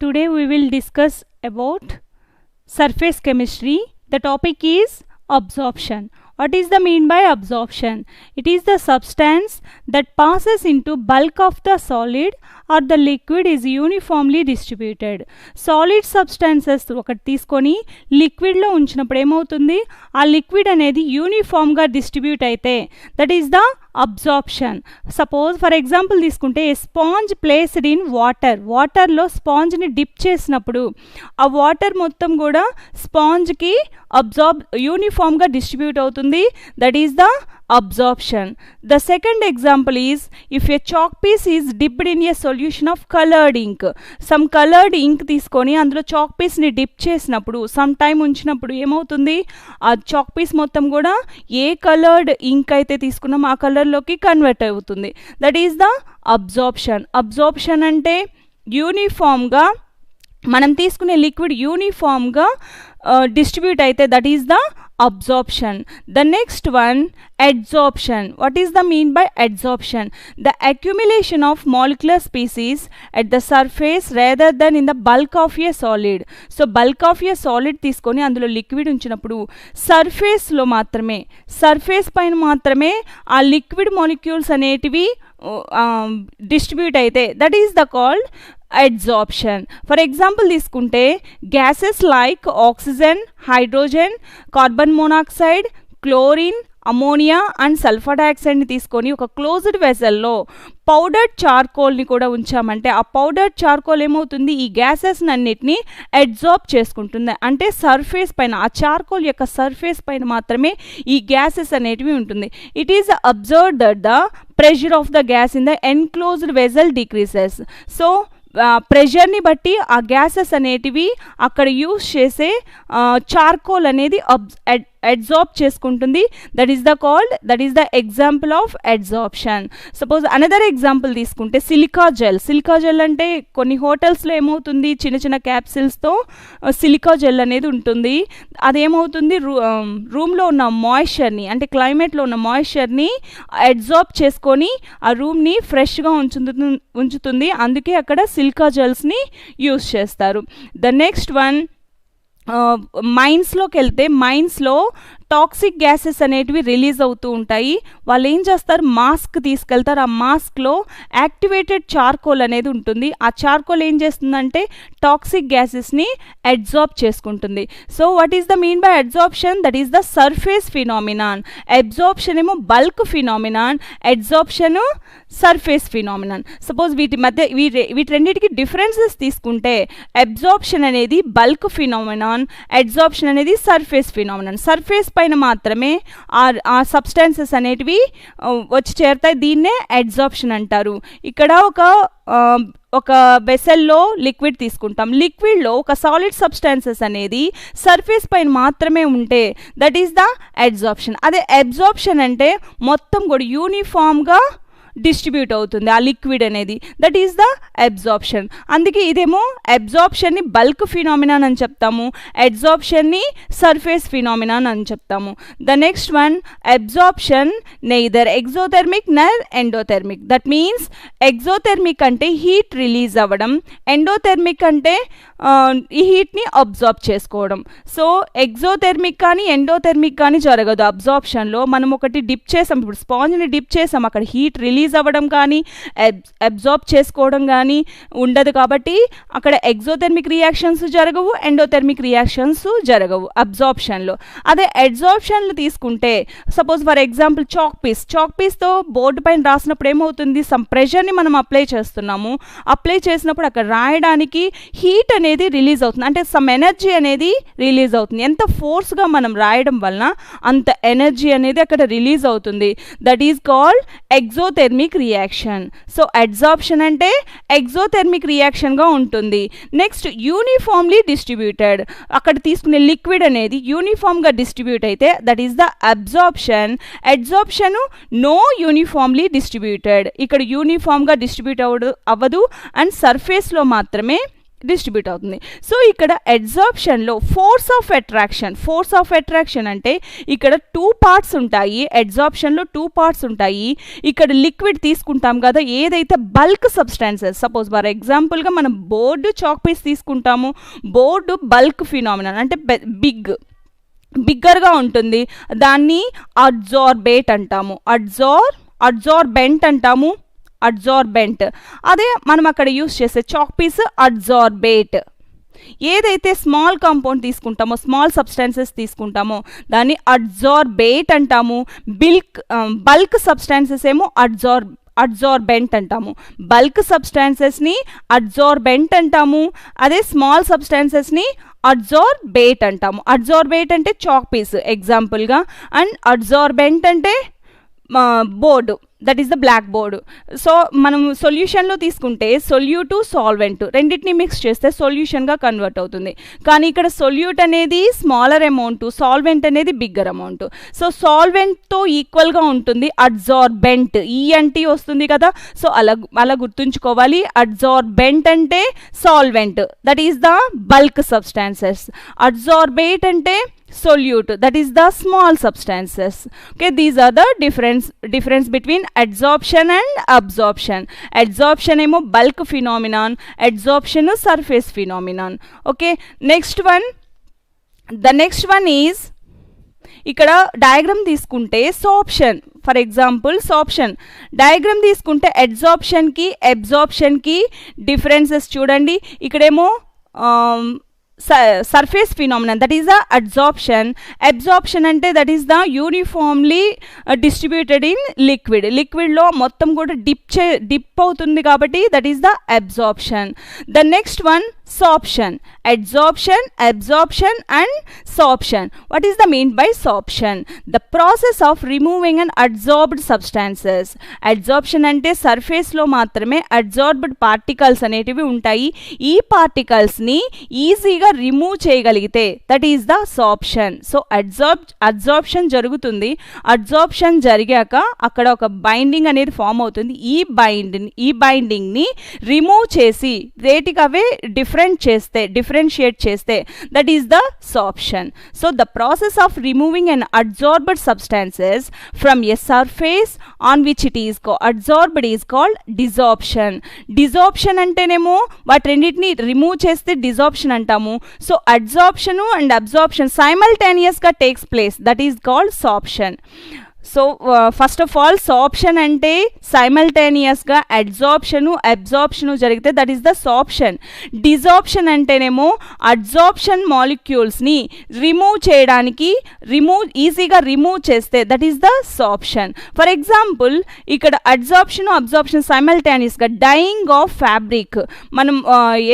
Today we will discuss about surface chemistry. The topic is absorption. What is the mean by absorption? It is the substance that passes into bulk of the solid or the liquid is uniformly distributed. Solid substances ఒకటి తీసుకొని లిక్విడ్లో ఉంచినప్పుడు ఏమవుతుంది, ఆ liquid అనేది యూనిఫామ్గా distribute అయితే that is the absorption. Suppose for example తీసుకుంటే ఏ sponge placed in వాటర్లో స్పాంజ్ని డిప్ చేసినప్పుడు ఆ వాటర్ మొత్తం కూడా స్పాంజ్కి యూనిఫామ్గా డిస్ట్రిబ్యూట్ అవుతుంది. That is the absorption. The second example is if a chalk piece is dipped in a solution of colored ink. Some colored ink తీసుకొని అందులో chalk పీస్ని డిప్ చేసినప్పుడు సమ్ టైమ్ ఉంచినప్పుడు ఏమవుతుంది, ఆ చాక్ పీస్ మొత్తం కూడా ఏ కలర్డ్ ఇంక్ అయితే తీసుకున్నామో ఆ కలర్లోకి కన్వర్ట్ అవుతుంది. That is the absorption. Absorption అంటే యూనిఫామ్గా మనం తీసుకునే లిక్విడ్ యూనిఫామ్గా డిస్ట్రిబ్యూట్ అయితే that is the absorption. The next one, adsorption. What is the mean by adsorption? The accumulation of molecular species at the surface rather than in the bulk of a solid. So bulk of a solid తీసుకొని అందులో liquid ఉంచినప్పుడు సర్ఫేస్లో మాత్రమే, surface పైన మాత్రమే ఆ liquid molecules అనేటివి distribute అయితే that is the called adsorption. For example తీసుకుంటే gases like oxygen, hydrogen, carbon monoxide, chlorine, ammonia and sulphur డైఆక్సైడ్ని తీసుకొని ఒక క్లోజ్డ్ వెజల్లో పౌడర్డ్ చార్కోల్ని కూడా ఉంచామంటే ఆ పౌడర్డ్ చార్కోల్ ఏమవుతుంది, ఈ గ్యాసెస్ అన్నిటిని అడ్జార్బ్ చేసుకుంటుంది. అంటే సర్ఫేస్ పైన ఆ చార్కోల్ యొక్క సర్ఫేస్ పైన మాత్రమే ఈ గ్యాసెస్ అనేటివి ఉంటుంది. It is observed that the pressure of the gas in the enclosed vessel decreases. So ప్రెషర్ని బట్టి ఆ గ్యాసెస్ అనేటివి అక్కడ యూస్ చేసే చార్కోల్ అనేది అడ్జార్బ్ చేసుకుంటుంది. That is the example of adsorption. Suppose another example తీసుకుంటే సిలికా జెల్ అంటే కొన్ని హోటల్స్లో ఏమవుతుంది, చిన్న చిన్న క్యాప్సిల్స్తో సిలికా జెల్ అనేది ఉంటుంది. అదేమవుతుంది, రూమ్లో ఉన్న మాయిశ్చర్ని అంటే క్లైమేట్లో ఉన్న మాయిశ్చర్ని అడ్జార్బ్ చేసుకొని ఆ రూమ్ని ఫ్రెష్గా ఉంచుతుంది. అందుకే అక్కడ సిలికా జెల్స్ని యూస్ చేస్తారు. ద నెక్స్ట్ వన్, మైన్స్లోకి వెళ్తే మైన్స్లో టాక్సిక్ గ్యాసెస్ అనేటివి రిలీజ్ అవుతూ ఉంటాయి. వాళ్ళు ఏం చేస్తారు, మాస్క్ తీసుకెళ్తారు. ఆ మాస్క్లో యాక్టివేటెడ్ చార్కోల్ అనేది ఉంటుంది. ఆ చార్కోల్ ఏం చేస్తుందంటే టాక్సిక్ గ్యాసెస్ని అడ్జార్బ్ చేసుకుంటుంది. So what is the mean by adsorption? That is the surface phenomenon. Absorption ఏమో bulk phenomenon, adsorption surface phenomenon. Suppose వీటి రెండింటికి డిఫరెన్సెస్ తీసుకుంటే అబ్జార్ప్షన్ అనేది బల్క్ ఫినామినాన్, అడ్జార్ప్షన్ అనేది సర్ఫేస్ ఫినామినాన్. సర్ఫేస్ పైన మాత్రమే ఆ సబ్స్టాన్సెస్ అనేటివి వచ్చి చేరుతాయి. దీన్నే అడ్జార్ప్షన్ అంటారు. ఇక్కడ ఒక వెసల్లో లిక్విడ్ తీసుకుంటాం. లిక్విడ్లో ఒక సాలిడ్ సబ్స్టాన్సెస్ అనేది సర్ఫేస్ పైన మాత్రమే ఉంటే దట్ ఈస్ ద అడ్జార్ప్షన్. అదే అబ్జార్ప్షన్ అంటే మొత్తం కూడా యూనిఫామ్గా డిస్ట్రిబ్యూట్ అవుతుంది ఆ లిక్విడ్ అనేది. That is the absorption. అందుకే ఇదేమో అబ్జార్ప్షన్ని బల్క్ ఫినామినాన్ అని చెప్తాము, అడ్జార్ప్షన్ని సర్ఫేస్ ఫినామినాన్ అని చెప్తాము. The next one, absorption neither exothermic nor endothermic. That means exothermic అంటే హీట్ రిలీజ్ అవ్వడం, ఎండోథెర్మిక్ అంటే ఈ హీట్ని అబ్జార్బ్ చేసుకోవడం. సో ఎగ్జోథెర్మిక్ కానీ ఎండోథెర్మిక్ కానీ జరగదు అబ్జార్ప్షన్లో. మనం ఒకటి డిప్ చేసాం, ఇప్పుడు స్పాంజ్ని డిప్ చేసాం, అక్కడ హీట్ రిలీజ్ అవ్వడం కానీ అబ్జార్బ్ చేసుకోవడం కానీ ఉండదు. కాబట్టి అక్కడ ఎగ్జోథెర్మిక్ రియాక్షన్స్ జరగవు, ఎండోథెర్మిక్ రియాక్షన్స్ జరగవు అబ్జార్ప్షన్లో. అదే అడ్జార్ప్షన్లు తీసుకుంటే సపోజ్ ఫర్ ఎగ్జాంపుల్ చాక్ పీస్తో బోర్డు పైన రాసినప్పుడు ఏమవుతుంది, సమ్ ప్రెషర్ని మనం అప్లై చేస్తున్నాము. అప్లై చేసినప్పుడు అక్కడ రాయడానికి హీట్ అనేది రిలీజ్ అవుతుంది, అంటే సమ్ ఎనర్జీ అనేది రిలీజ్ అవుతుంది. ఎంత ఫోర్స్గా మనం రాయడం వలన అంత ఎనర్జీ అనేది అక్కడ రిలీజ్ అవుతుంది. That is called exothermic reaction. So adsorption అంటే ఎగ్జోథెర్మిక్ రియాక్షన్గా ఉంటుంది. Next uniformly distributed. అక్కడ తీసుకునే లిక్విడ్ అనేది యూనిఫామ్గా డిస్ట్రిబ్యూట్ అయితే that is the absorption. Adsorption no uniformly distributed. ఇక్కడ యూనిఫామ్గా డిస్ట్రిబ్యూట్ అవ్వదు అండ్ సర్ఫేస్లో మాత్రమే డిస్ట్రిబ్యూట్ అవుతుంది. సో ఇక్కడ అడ్సార్ప్షన్లో ఫోర్స్ ఆఫ్ అట్రాక్షన్ అంటే ఇక్కడ 2 పార్ట్స్ ఉంటాయి. అడ్సార్ప్షన్లో 2 పార్ట్స్ ఉంటాయి. ఇక్కడ లిక్విడ్ తీసుకుంటాం కదా, ఏదైతే బల్క్ సబ్స్టాన్సెస్, సపోజ్ ఫర్ ఎగ్జాంపుల్గా మనం బోర్డు చాక్ పీస్ తీసుకుంటాము. బోర్డు బల్క్ ఫినామినన్ అంటే బిగ్గర్గా ఉంటుంది, దాన్ని అడ్జార్బేట్ అంటాము. అడ్జార్బెంట్ అంటాము, అడ్జార్బెంట్. అదే మనం అక్కడ యూస్ చేసే చాక్ పీస్ అడ్జార్బేట్. ఏదైతే స్మాల్ కాంపౌండ్ తీసుకుంటామో, స్మాల్ సబ్స్టాన్సెస్ తీసుకుంటామో దాన్ని అడ్జార్బేట్ అంటాము. బల్క్ సబ్స్టాన్సెస్ ఏమో అడ్జార్బెంట్ అంటాము. బల్క్ సబ్స్టాన్సెస్ని అడ్జార్బెంట్ అంటాము, అదే స్మాల్ సబ్స్టాన్సెస్ని అడ్జార్బేట్ అంటాము. అడ్జార్బేట్ అంటే చాక్ పీస్ ఎగ్జాంపుల్గా, అండ్ అడ్జార్బెంట్ అంటే board, that is the blackboard. So మనం సొల్యూషన్లో తీసుకుంటే సొల్యూటు సాల్వెంట్ రెండింటిని మిక్స్ చేస్తే సొల్యూషన్గా కన్వర్ట్ అవుతుంది. కానీ ఇక్కడ సొల్యూట్ అనేది స్మాలర్ అమౌంట్, సాల్వెంట్ అనేది బిగ్గర్ అమౌంట్. సో సాల్వెంట్తో ఈక్వల్గా ఉంటుంది అడ్జార్బెంట్, ఈఎన్టీ వస్తుంది కదా. సో అలా గుర్తుంచుకోవాలి. అడ్జార్బెంట్ అంటే solvent, that is the bulk substances. Adsorbate అంటే solute, that is the small substances. Okay, these are the difference between adsorption and absorption. Adsorption emo bulk phenomenon, adsorption is surface phenomenon. Okay, the next one is ఇక్కడ diagram తీసుకుంటే సార్ప్షన్, for example సార్ప్షన్ diagram తీసుకుంటే అడ్సార్ప్షన్కి అబ్సార్ప్షన్కి differences చూడండి. ఇక్కడేమో surface phenomenon, that is the adsorption. Absorption ante that is the uniformly distributed in liquid lo mottam kuda dip avutundi kabatti that is the absorption. The next one sorption, adsorption, absorption and sorption. What is the mean by sorption? The process of removing an adsorbed substances. Adsorption ante surface lo maatrame adsorbed particles అనేటివి ఉంటాయి. ఈ particles ని ఈజీగా remove చేయగలిగితే that is the sorption. So adsorption జరుగుతుంది. Adsorption జరిగాక అక్కడ ఒక బైండింగ్ అనేది ఫామ్ అవుతుంది. ఈ బైండింగ్ని రిమూవ్ చేసి వేటికవే డిఫరెన్షియేట్ చేస్తే that is the sorption. So the process of removing and adsorbed substances from a surface on which it is adsorbed is called desorption. Desorption అంటేనేమో వాటి రెండింటిని రిమూవ్ చేస్తే డిసార్ప్షన్ అంటాము. సో అడ్సార్ప్షన్ అండ్ అబ్సార్ప్షన్ సైమల్టేనియస్గా takes place, that is called sorption. So first of all sorption అంటే సైమల్టేనియస్గా adsorption absorption జరిగితే that is the sorption. Desorption అంటేనేమో అడ్సార్ప్షన్ మాలిక్యూల్స్ని రిమూవ్ చేయడానికి ఈజీగా రిమూవ్ చేస్తే that is the sorption. For example ఇక్కడ అడ్సార్ప్షన్ అబ్సార్ప్షన్ సైమల్టేనియస్గా డైయింగ్ ఆఫ్ ఫ్యాబ్రిక్, మనం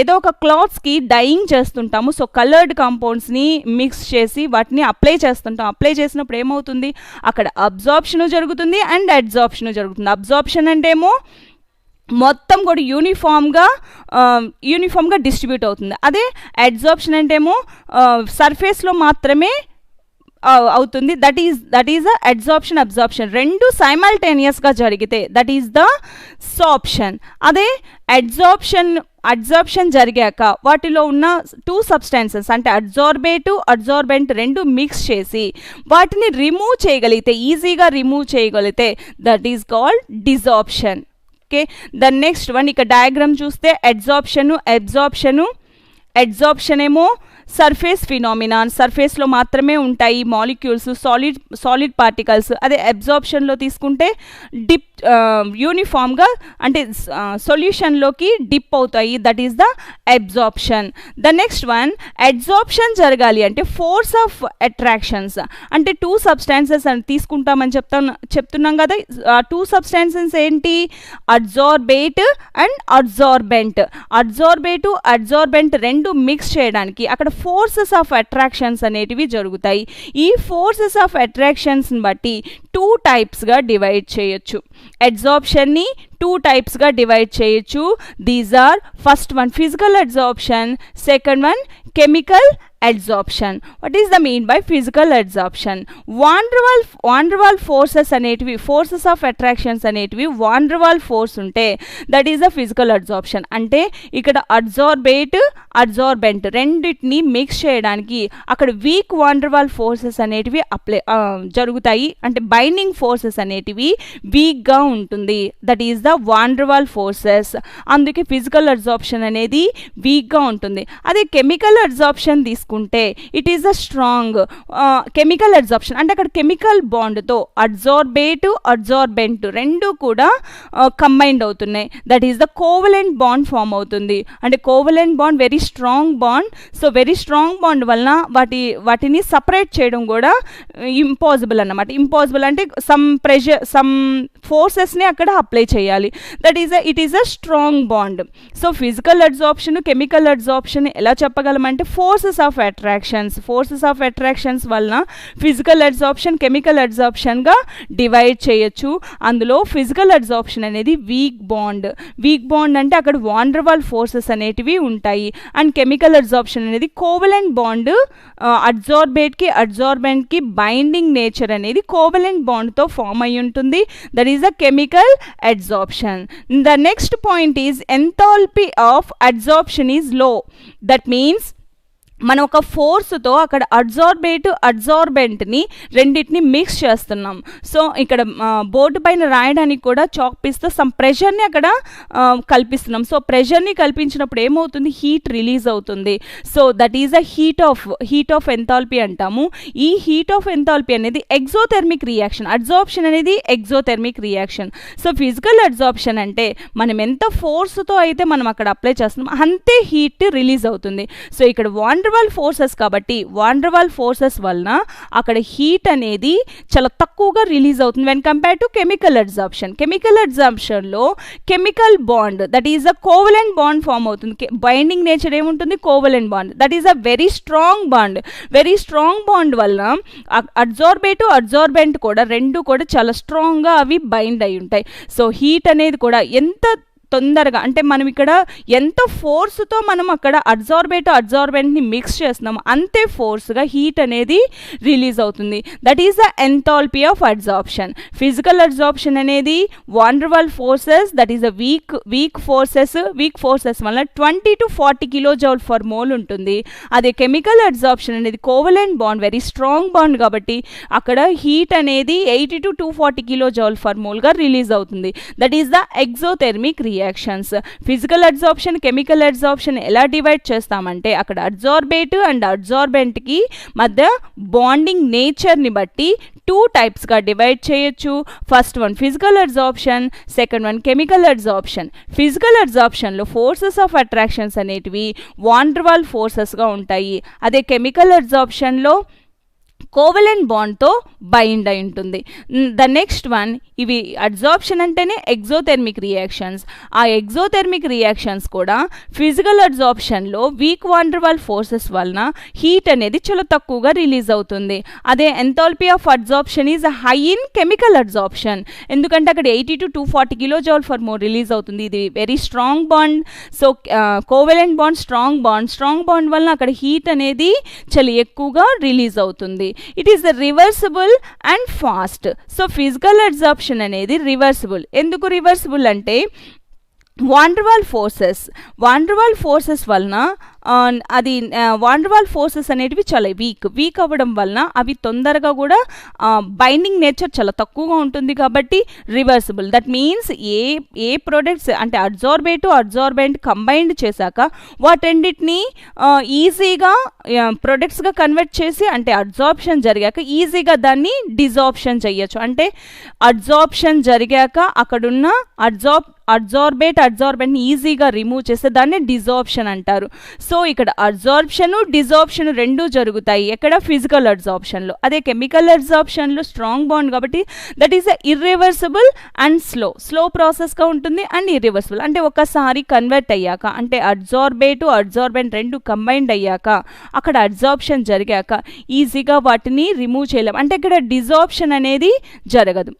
ఏదో ఒక క్లాత్స్కి డైయింగ్ చేస్తుంటాము. సో కలర్డ్ కాంపౌండ్స్ని మిక్స్ చేసి వాటిని అప్లై చేస్తుంటాం. అప్లై చేసినప్పుడు ఏమవుతుంది, అక్కడ అబ్సార్ప్షన్ జరుగుతుంది అండ్ అడ్సార్ప్షన్ జరుగుతుంది. అబ్సార్ప్షన్ అంటే ఏమో మొత్తం కూడా యూనిఫామ్గా డిస్ట్రిబ్యూట్ అవుతుంది. అదే అడ్సార్ప్షన్ అంటే ఏమో సర్ఫేస్లో మాత్రమే అవుతుంది. That is the adsorption absorption రెండు సైమల్టేనియస్గా జరిగితే దట్ ఈస్ ద సార్ప్షన్. అదే అడ్సార్ప్షన్ జరిగాక వాటిలో ఉన్న 2 సబ్స్టాన్సెస్ అంటే అడ్సార్బెంట్ రెండు మిక్స్ చేసి వాటిని రిమూవ్ చేయగలిగితే, ఈజీగా రిమూవ్ చేయగలిగితే that is called desorption. Okay, the next one ఇక డయాగ్రామ్ చూస్తే అడ్సార్ప్షను అడ్సార్ప్షన్ ఏమో సర్ఫేస్ ఫినామినాన్, సర్ఫేస్లో మాత్రమే ఉంటాయి మాలిక్యూల్స్, సాలిడ్ పార్టికల్స్. అదే అబ్సార్ప్షన్లో తీసుకుంటే యూనిఫామ్గా అంటే సొల్యూషన్లోకి డిప్ అవుతాయి, that is the absorption. The next one adsorption జరగాలి అంటే ఫోర్స్ ఆఫ్ అట్రాక్షన్స్ అంటే 2 సబ్స్టాన్సెస్ అని తీసుకుంటామని చెప్తున్నాం కదా. 2 సబ్స్టాన్సెస్ ఏంటి, అడ్సార్బేట్ అండ్ అడ్సార్బెంట్. అడ్సార్బెంట్ రెండు మిక్స్ చేయడానికి అక్కడ ఫోర్సెస్ ఆఫ్ అట్రాక్షన్స్ అనేటివి జరుగుతాయి. ఈ ఫోర్సెస్ ఆఫ్ అట్రాక్షన్స్ని బట్టి 2 టైప్స్గా డివైడ్ చేయొచ్చు. అడ్సార్ప్షన్ని 2 టైప్స్గా డివైడ్ చేయొచ్చు. These are first one physical adsorption, second one chemical adsorption. What is the mean by physical adsorption? Van der Waals forces అనేటివి, forces of attractions అనేటివి van der Waals force ఉంటే that is the physical adsorption. అంటే ఇక్కడ adsorbent రెండింటిని mix చేయడానికి అక్కడ weak van der Waals forces అనేటివి జరుగుతాయి. అంటే బైండింగ్ ఫోర్సెస్ అనేటివి వీక్గా ఉంటుంది. That is the van der Waals forces. అందుకే ఫిజికల్ అడ్జార్ప్షన్ అనేది వీక్గా ఉంటుంది. అదే కెమికల్ అడ్జార్ప్షన్ తీసుకుంటే it is a strong. Chemical adsorption అంటే అక్కడ కెమికల్ బాండ్తో అడ్జార్బెంట్ రెండు కూడా కంబైండ్ అవుతున్నాయి. That is the covalent bond form అవుతుంది. అంటే covalent bond very strong bond. So very strong bond వలన వాటిని సపరేట్ చేయడం కూడా ఇంపాసిబుల్ అన్నమాట. ఇంపాసిబుల్ అంటే సమ్ ఫోర్సెస్ని అక్కడ అప్లై చేయాలి. It is a strong bond. So physical adsorption chemical adsorption ఎలా చెప్పగలమంటే ఫోర్సెస్ ఆఫ్ అట్రాక్షన్స్ వలన ఫిజికల్ అడ్జార్ప్షన్ కెమికల్ అడ్జార్ప్షన్గా డివైడ్ చేయొచ్చు. అందులో ఫిజికల్ అడ్జార్ప్షన్ అనేది వీక్ బాండ్ అంటే అక్కడ van der Waals ఫోర్సెస్ అనేటివి ఉంటాయి. అండ్ కెమికల్ అడ్జార్ప్షన్ అనేది కోవలెంట్ బాండ్, అడ్జార్బెంట్కి బైండింగ్ నేచర్ అనేది కోవలెంట్ బాండ్తో ఫామ్ అయి ఉంటుంది. That is the chemical adsorption. The next point is enthalpy of adsorption is low. That means మనం ఒక ఫోర్స్తో అక్కడ అడ్జార్బెంట్ని రెండింటిని మిక్స్ చేస్తున్నాం. సో ఇక్కడ బోర్డు పైన రాయడానికి కూడా చాక్ పీస్తో సమ్ ప్రెషర్ని అక్కడ కల్పిస్తున్నాం. సో ప్రెషర్ని కల్పించినప్పుడు ఏమవుతుంది, హీట్ రిలీజ్ అవుతుంది. So that is a heat of enthalpy అంటాము. ఈ హీట్ ఆఫ్ ఎంథాల్పీ అనేది ఎగ్జోథెర్మిక్ రియాక్షన్. అడ్జార్ప్షన్ అనేది exothermic reaction. So physical adsorption అంటే మనం ఎంత ఫోర్స్తో అయితే మనం అక్కడ అప్లై చేస్తున్నాం అంతే హీట్ రిలీజ్ అవుతుంది. సో ఇక్కడ van der Waals ఫోర్సెస్ కాబట్టి van der Waals ఫోర్సెస్ వలన అక్కడ హీట్ అనేది చాలా తక్కువగా రిలీజ్ అవుతుంది వెన్ కంపేర్ టు కెమికల్ అడ్జార్ప్షన్లో chemical bond that is a covalent bond form అవుతుంది. బైండింగ్ నేచర్ ఏముంటుంది, covalent bond. That is a very strong bond వలన అడ్జార్బెంట్ కూడా రెండు కూడా చాలా స్ట్రాంగ్గా అవి బైండ్ అయి ఉంటాయి. సో హీట్ అనేది కూడా ఎంత తొందరగా అంటే మనం ఇక్కడ ఎంత ఫోర్స్తో మనం అక్కడ అడ్జార్బెంట్ని మిక్స్ చేస్తున్నాము అంతే ఫోర్స్గా హీట్ అనేది రిలీజ్ అవుతుంది. That is the enthalpy of adsorption. Physical adsorption అనేది van der Waals forces, that is the week forces వల్ల 20 to 40 కిలోజౌల్ ఫర్ మోల్ ఉంటుంది. అదే కెమికల్ అడ్జార్ప్షన్ అనేది covalent bond, very strong bond కాబట్టి అక్కడ హీట్ అనేది 80 to 240 కిలోజౌల్ ఫర్ మోల్గా రిలీజ్ అవుతుంది. That is the exothermic reactions. Physical adsorption chemical adsorption ఎలా divide చేస్తామంటే అక్కడ అడ్జార్బెంట్కి మధ్య బాండింగ్ నేచర్ని బట్టి 2 టైప్స్గా డివైడ్ చేయొచ్చు. First one physical adsorption, second one chemical adsorption. Physical అడ్జార్ప్షన్లో ఫోర్సెస్ ఆఫ్ అట్రాక్షన్స్ అనేటివి van der Waals ఫోర్సెస్గా ఉంటాయి. అదే కెమికల్ అడ్జార్ప్షన్లో కోవలెంట్ బాండ్తో బైండ్ అయి ఉంటుంది. ద నెక్స్ట్ వన్ ఇవి అడ్జార్ప్షన్ అంటేనే ఎగ్జోథెర్మిక్ రియాక్షన్స్. ఆ ఎగ్జోథెర్మిక్ రియాక్షన్స్ కూడా ఫిజికల్ అడ్జార్ప్షన్లో weak van der Waals forces వలన హీట్ అనేది చాలా తక్కువగా రిలీజ్ అవుతుంది. అదే enthalpy of adsorption is high in chemical adsorption. ఎందుకంటే అక్కడ 80 to 240 kilojoule for more release అవుతుంది. ఇది very strong bond. So covalent bond strong bond వలన అక్కడ హీట్ అనేది చాలా ఎక్కువగా రిలీజ్ అవుతుంది. It is reversible and fast. So physical adsorption అనేది రివర్సిబుల్. ఎందుకు రివర్సిబుల్ అంటే van der Waals ఫోర్సెస్ వలన అది van der Waals ఫోర్సెస్ అనేటివి చాలా వీక్ అవ్వడం వలన అవి తొందరగా కూడా బైండింగ్ నేచర్ చాలా తక్కువగా ఉంటుంది కాబట్టి reversible. That means A products అంటే అడ్జార్బెంట్ కంబైండ్ చేశాక వాటన్నిటిని ఈజీగా ప్రొడక్ట్స్గా కన్వర్ట్ చేసి అంటే అడ్జార్ప్షన్ జరిగాక ఈజీగా దాన్ని డిజార్ప్షన్ చేయొచ్చు. అంటే అడ్జార్ప్షన్ జరిగాక అక్కడున్న అడ్జార్బెంట్ని ఈజీగా రిమూవ్ చేస్తే దాన్ని డిజార్ప్షన్ అంటారు. సో ఇక్కడ డిజార్ప్షన్ రెండూ జరుగుతాయి ఎక్కడ, ఫిజికల్ అడ్జార్ప్షన్లో. అదే కెమికల్ అడ్జార్ప్షన్లో స్ట్రాంగ్ బాండ్ కాబట్టి that is irreversible and slow ప్రాసెస్గా ఉంటుంది అండ్ ఇర్రివర్సిబుల్. అంటే ఒకసారి కన్వర్ట్ అయ్యాక అంటే అడ్జార్బెంట్ రెండు కంబైండ్ అయ్యాక అక్కడ అడ్జార్ప్షన్ జరిగాక ఈజీగా వాటిని రిమూవ్ చేయలేం. అంటే ఇక్కడ డిజార్ప్షన్ అనేది జరగదు.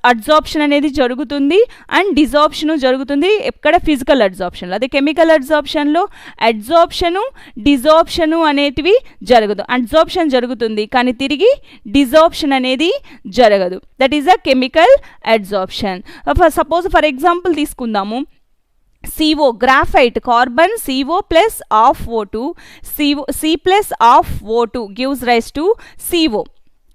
అడ్జార్ప్షన్ అనేది జరుగుతుంది అండ్ డిజార్ప్షన్ జరుగుతుంది ఎక్కడ ఫిజికల్ అడ్జార్ప్షన్లో. అదే కెమికల్ అడ్జార్ప్షన్లో అడ్జార్ప్షను డిజార్ప్షను అనేటివి జరగదు. అడ్జార్ప్షన్ జరుగుతుంది కానీ తిరిగి డిజార్ప్షన్ అనేది జరగదు. That is a chemical adsorption. Suppose for example తీసుకుందాము, CO graphite carbon CO plus of O2 C plus of O2 gives rise to CO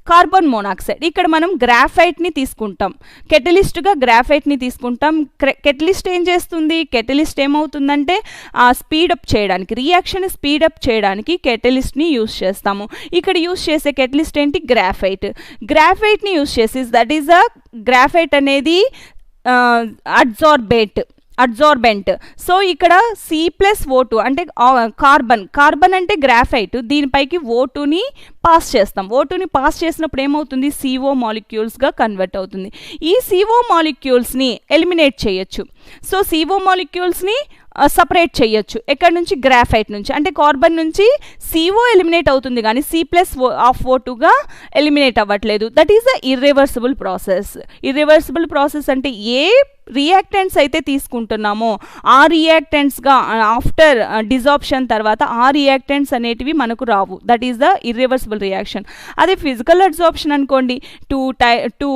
carbon monoxide. ఇక్కడ మనం గ్రాఫైట్ని తీసుకుంటాం, కెటలిస్ట్గా గ్రాఫైట్ని తీసుకుంటాం. కెటలిస్ట్ ఏం చేస్తుంది, కెటలిస్ట్ ఏమవుతుందంటే స్పీడప్ చేయడానికి, రియాక్షన్ స్పీడప్ చేయడానికి కెటలిస్ట్ని యూస్ చేస్తాము. ఇక్కడ యూస్ చేసే కెటలిస్ట్ ఏంటి, గ్రాఫైట్. గ్రాఫైట్ని యూస్ చేసి దట్ ఈస్ అ గ్రాఫైట్ అనేది అడ్జార్బెంట్. సో ఇక్కడ C+O2 అంటే కార్బన్ అంటే గ్రాఫైట్, దీనిపైకి O2ని పాస్ చేస్తాం. O2ని పాస్ చేసినప్పుడు ఏమవుతుంది, CO మాలిక్యూల్స్గా కన్వర్ట్ అవుతుంది. ఈ CO మాలిక్యూల్స్ని ఎలిమినేట్ చేయొచ్చు. సో CO మాలిక్యూల్స్ని సపరేట్ చేయొచ్చు ఎక్కడి నుంచి, గ్రాఫైట్ నుంచి. అంటే కార్బన్ నుంచి CO ఎలిమినేట్ అవుతుంది కానీ C+O2గా ఎలిమినేట్ అవ్వట్లేదు. That is the irreversible process. Irreversible process అంటే ఏ రియాక్టెంట్స్ అయితే తీసుకుంటున్నామో ఆ రియాక్టెంట్స్గా ఆఫ్టర్ డిజార్ప్షన్ తర్వాత ఆ రియాక్టెంట్స్ అనేటివి మనకు రావు. That is the irreversible reaction. అదే ఫిజికల్ అడ్జార్ప్షన్ అనుకోండి, టూ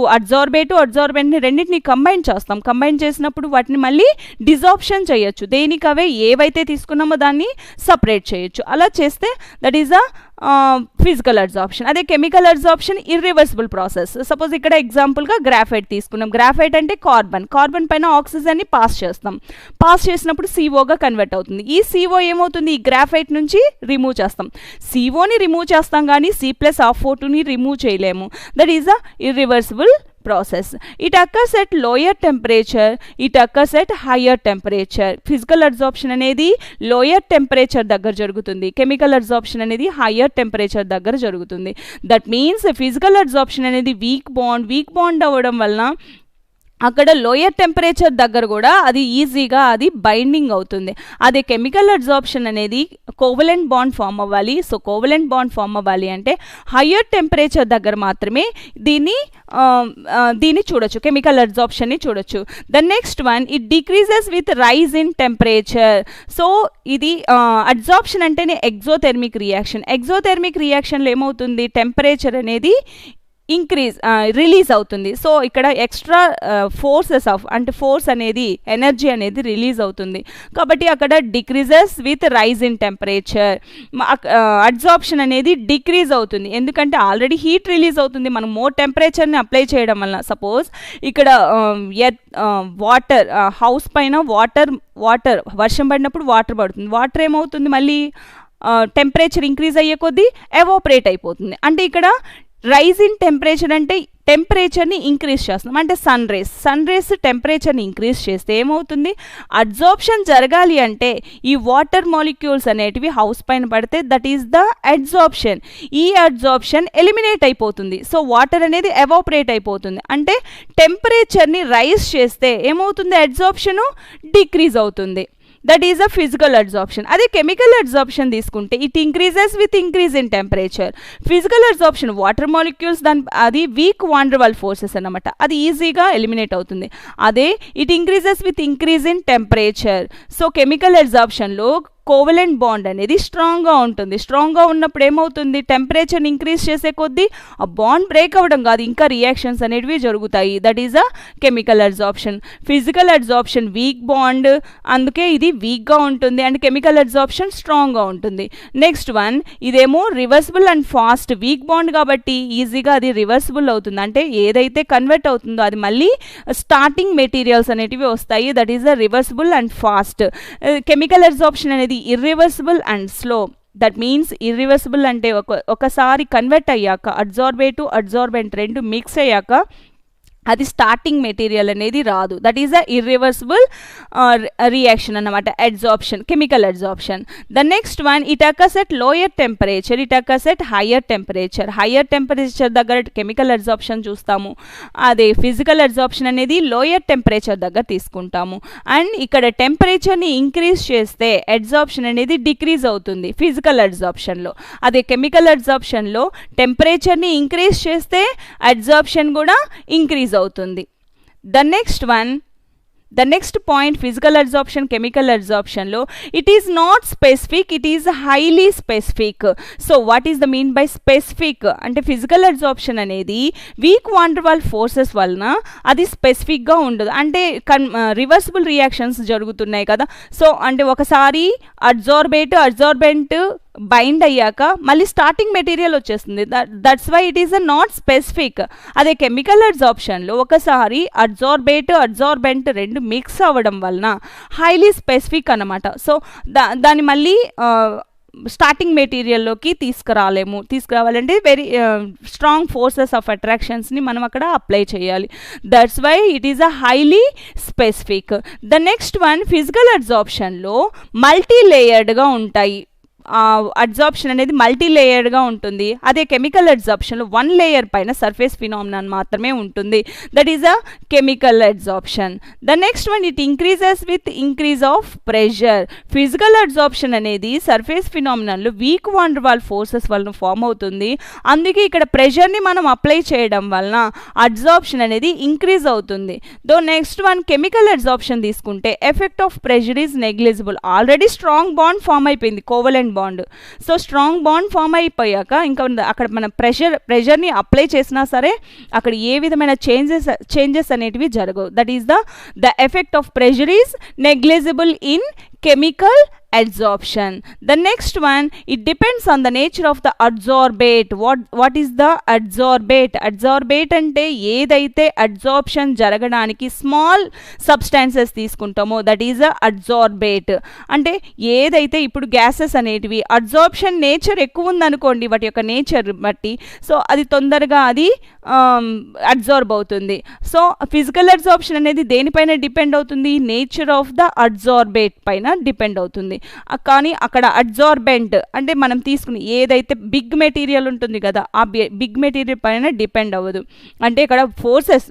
అడ్జార్బెంట్ని రెండింటిని కంబైన్ చేస్తాం. కంబైన్ చేసినప్పుడు వాటిని మళ్ళీ డిజార్ప్షన్ చేయొచ్చు, దేనికవే ఏవైతే తీసుకున్నామో దాన్ని సపరేట్ చేయొచ్చు. అలా చేస్తే that is the physical adsorption. అదే chemical adsorption irreversible process. Suppose ఇక్కడ ఎగ్జాంపుల్గా గ్రాఫైట్ తీసుకున్నాం. గ్రాఫైట్ అంటే కార్బన్ పైన ఆక్సిజన్ని పాస్ చేస్తాం. పాస్ చేసినప్పుడు COగా కన్వర్ట్ అవుతుంది. ఈ CO ఏమవుతుంది, ఈ గ్రాఫైట్ నుంచి రిమూవ్ చేస్తాం. COని రిమూవ్ చేస్తాం కానీ C+O2ని రిమూవ్ చేయలేము. That is a irreversible process. It occurs at lower temperature, it occurs at higher temperature. Physical adsorption అనేది lower temperature దగ్గర జరుగుతుంది, కెమికల్ అడ్జార్ప్షన్ అనేది హయ్యర్ టెంపరేచర్ దగ్గర జరుగుతుంది. దట్ మీన్స్ ఫిజికల్ అడ్జార్ప్షన్ అనేది వీక్ బాండ్ అవ్వడం వలన అక్కడ లోయర్ టెంపరేచర్ దగ్గర కూడా అది ఈజీగా అది బైండింగ్ అవుతుంది. అదే కెమికల్ అడ్జార్ప్షన్ అనేది కోవలెంట్ బాండ్ ఫామ్ అవ్వాలి. సో కోవలెంట్ బాండ్ ఫామ్ అవ్వాలి అంటే హయ్యర్ టెంపరేచర్ దగ్గర మాత్రమే దీన్ని చూడొచ్చు, కెమికల్ అడ్జార్ప్షన్ని చూడొచ్చు. The next one, it decreases with rise in temperature. So ఇది అడ్జార్ప్షన్ అంటేనే ఎగ్జోథెర్మిక్ రియాక్షన్. ఎగ్జోథెర్మిక్ రియాక్షన్లో ఏమవుతుంది, టెంపరేచర్ అనేది రిలీజ్ అవుతుంది. సో ఇక్కడ ఎక్స్ట్రా ఫోర్స్ అనేది ఎనర్జీ అనేది రిలీజ్ అవుతుంది. కాబట్టి అక్కడ decreases with rise in temperature. Adsorption అనేది డిక్రీజ్ అవుతుంది ఎందుకంటే ఆల్రెడీ హీట్ రిలీజ్ అవుతుంది, మనం మోర్ టెంపరేచర్ని అప్లై చేయడం వల్ల. సపోజ్ ఇక్కడ వాటర్, హౌస్ పైన వాటర్ వర్షం పడినప్పుడు వాటర్ పడుతుంది. వాటర్ ఏమవుతుంది, మళ్ళీ టెంపరేచర్ ఇంక్రీజ్ అయ్యే కొద్దీ ఎవాపరేట్ అయిపోతుంది. అంటే ఇక్కడ రైజ్ ఇన్ టెంపరేచర్ అంటే టెంపరేచర్ని ఇంక్రీజ్ చేస్తున్నాం. అంటే సన్ రేస్ టెంపరేచర్ని ఇంక్రీజ్ చేస్తే ఏమవుతుంది, అడ్జార్ప్షన్ జరగాలి అంటే ఈ వాటర్ మాలిక్యూల్స్ అనేటివి హౌస్ పైన పడితే దట్ ఈస్ ద అడ్జార్ప్షన్. ఈ అడ్జార్ప్షన్ ఎలిమినేట్ అయిపోతుంది. సో వాటర్ అనేది ఎవాపరేట్ అయిపోతుంది. అంటే టెంపరేచర్ని రైజ్ చేస్తే ఏమవుతుంది, అడ్జార్ప్షను డిక్రీజ్ అవుతుంది. That is a physical adsorption. అదే కెమికల్ అడ్జార్ప్షన్ తీసుకుంటే it increases with increase in temperature. Physical adsorption water molecules అది weak van der wall forces అన్నమాట, అది ఈజీగా ఎలిమినేట్ అవుతుంది. అదే it increases with increase in temperature. So chemical అడ్జార్ప్షన్లో covalent bond అనేది స్ట్రాంగ్గా ఉంటుంది. స్ట్రాంగ్గా ఉన్నప్పుడు ఏమవుతుంది, టెంపరేచర్ని ఇంక్రీజ్ చేసే కొద్దీ ఆ బాండ్ బ్రేక్ అవ్వడం కాదు, ఇంకా రియాక్షన్స్ అనేటివి జరుగుతాయి. That is a chemical adsorption. Physical adsorption week bond, అందుకే ఇది వీక్గా ఉంటుంది, అండ్ కెమికల్ అడ్జార్ప్షన్ స్ట్రాంగ్గా ఉంటుంది. నెక్స్ట్ వన్, ఇదేమో reversible and fast. Week bond కాబట్టి ఈజీగా అది రివర్సిబుల్ అవుతుంది, అంటే ఏదైతే కన్వర్ట్ అవుతుందో అది మళ్ళీ స్టార్టింగ్ మెటీరియల్స్ అనేటివి వస్తాయి. That is a reversible and fast. Chemical adsorption అనేది irreversible and slow. That means irreversible అంటే ఒకసారి కన్వర్ట్ అయ్యాక అడ్జార్బెంట్ రెండు మిక్స్ అయ్యాక అది స్టార్టింగ్ మెటీరియల్ అనేది రాదు. That is the irreversible reaction అన్నమాట, adsorption, chemical adsorption. The next one, it occurs at lower temperature, it occurs at higher temperature. Higher temperature దగ్గర కెమికల్ అడ్జార్ప్షన్ చూస్తాము, అదే ఫిజికల్ అడ్జార్ప్షన్ అనేది లోయర్ టెంపరేచర్ దగ్గర తీసుకుంటాము. And ఇక్కడ టెంపరేచర్ని ఇంక్రీజ్ చేస్తే అడ్జార్ప్షన్ అనేది డిక్రీజ్ అవుతుంది ఫిజికల్ అడ్జార్ప్షన్లో. అదే కెమికల్ అడ్జార్ప్షన్లో టెంపరేచర్ని ఇంక్రీజ్ చేస్తే అడ్జార్ప్షన్ కూడా ఇంక్రీజ్ అవుతుంది. The next point, physical adsorption, chemical అడ్జార్ప్షన్లో it is not specific, it is highly specific. So what is the mean by specific అంటే ఫిజికల్ అడ్జార్ప్షన్ అనేది weak van der wall forces వలన అది స్పెసిఫిక్గా ఉండదు. అంటే రివర్సిబుల్ రియాక్షన్స్ జరుగుతున్నాయి కదా, సో అంటే ఒకసారి అడ్జార్బెంట్ బైండ్ అయ్యాక మళ్ళీ స్టార్టింగ్ మెటీరియల్ వచ్చేస్తుంది. That's why it is a not specific. అదే కెమికల్ అడ్జార్ప్షన్లో ఒకసారి అడ్జార్బెంట్ రెండు మిక్స్ అవ్వడం వలన హైలీ స్పెసిఫిక్ అన్నమాట. సో దాన్ని మళ్ళీ స్టార్టింగ్ మెటీరియల్లోకి తీసుకురావాలంటే వెరీ స్ట్రాంగ్ ఫోర్సెస్ ఆఫ్ అట్రాక్షన్స్ని మనం అక్కడ అప్లై చేయాలి. That's why it is a highly specific. The next one, physical అడ్జార్ప్షన్లో మల్టీ లేయర్డ్గా ఉంటాయి, అడ్జార్ప్షన్ అనేది మల్టీ లేయర్డ్గా ఉంటుంది. అదే కెమికల్ అడ్జార్ప్షన్లో వన్ లేయర్ పైన సర్ఫేస్ ఫినామినాన్ మాత్రమే ఉంటుంది. That is a chemical adsorption. The next one, it increases with increase of pressure. Physical adsorption అనేది సర్ఫేస్ ఫినామినాన్లో weak van der wall forces వలన ఫామ్ అవుతుంది. అందుకే ఇక్కడ ప్రెషర్ని మనం అప్లై చేయడం వలన అడ్జార్ప్షన్ అనేది ఇంక్రీజ్ అవుతుంది. The next one, chemical adsorption తీసుకుంటే effect of pressure is negligible. Already strong bond form అయిపోయింది, covalent bond. So strong bond form అయిపోయాక ఇంకా అక్కడ మనం ప్రెషర్ని అప్లై చేసినా సరే అక్కడ ఏ విధమైన చేంజెస్ అనేటివి జరగవు. That is the effect of pressure is negligible in chemical adsorption. The next one, it depends on the nature of the adsorbate. What is the adsorbate? Adsorbate అంటే ఏదైతే అడ్జార్ప్షన్ జరగడానికి స్మాల్ సబ్స్టాన్సెస్ తీసుకుంటామో that is అడ్జార్బేట్. అంటే ఏదైతే ఇప్పుడు gases అనేటివి adsorption nature ఎక్కువ ఉందనుకోండి, వాటి యొక్క నేచర్ బట్టి, సో అది తొందరగా అది అడ్జార్బ్ అవుతుంది. సో ఫిజికల్ అడ్జార్ప్షన్ అనేది దేనిపైన డిపెండ్ అవుతుంది? నేచర్ ఆఫ్ ద అడ్జార్బేట్ పైన డిపెండ్ అవుతుంది. కానీ అక్కడ అడ్జార్బెంట్ అంటే మనం తీసుకుని ఏదైతే బిగ్ మెటీరియల్ ఉంటుంది కదా, ఆ బిగ్ మెటీరియల్ పైన డిపెండ్ అవ్వదు. అంటే ఇక్కడ ఫోర్సెస్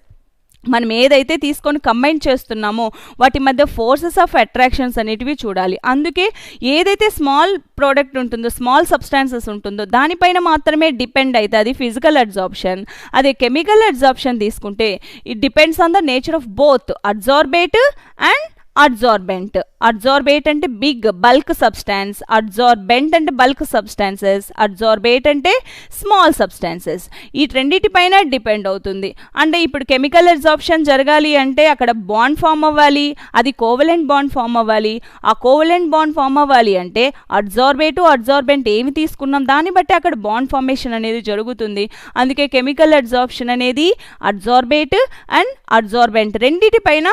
మనం ఏదైతే తీసుకొని కంబైన్ చేస్తున్నామో వాటి మధ్య ఫోర్సెస్ ఆఫ్ అట్రాక్షన్స్ అనేటివి చూడాలి. అందుకే ఏదైతే స్మాల్ ప్రోడక్ట్ ఉంటుందో, స్మాల్ సబ్స్టాన్సెస్ ఉంటుందో దానిపైన మాత్రమే డిపెండ్ అవుతుంది ఫిజికల్ అడ్జార్ప్షన్. అదే కెమికల్ అడ్జార్ప్షన్ తీసుకుంటే it depends on the nature of both adsorbate and adsorbent. Adsorbate అంటే బిగ్ బల్క్ సబ్స్టాన్స్, అడ్జార్బెంట్ అంటే బల్క్ సబ్స్టాన్సెస్, అడ్జార్బేట్ అంటే స్మాల్ సబ్స్టాన్సెస్. ఈ రెండింటిపైన డిపెండ్ అవుతుంది. అంటే ఇప్పుడు కెమికల్ అడ్జార్ప్షన్ జరగాలి అంటే అక్కడ బాండ్ ఫామ్ అవ్వాలి, అది కోవలెంట్ బాండ్ ఫామ్ అవ్వాలి. ఆ కోవలెంట్ బాండ్ ఫామ్ అవ్వాలి అంటే అడ్జార్బెంట్ ఏమి తీసుకున్నాం దాన్ని బట్టి అక్కడ బాండ్ ఫార్మేషన్ అనేది జరుగుతుంది. అందుకే కెమికల్ అడ్జార్ప్షన్ అనేది అడ్జార్బేట్ అండ్ అడ్జార్బెంట్ రెండింటిపైన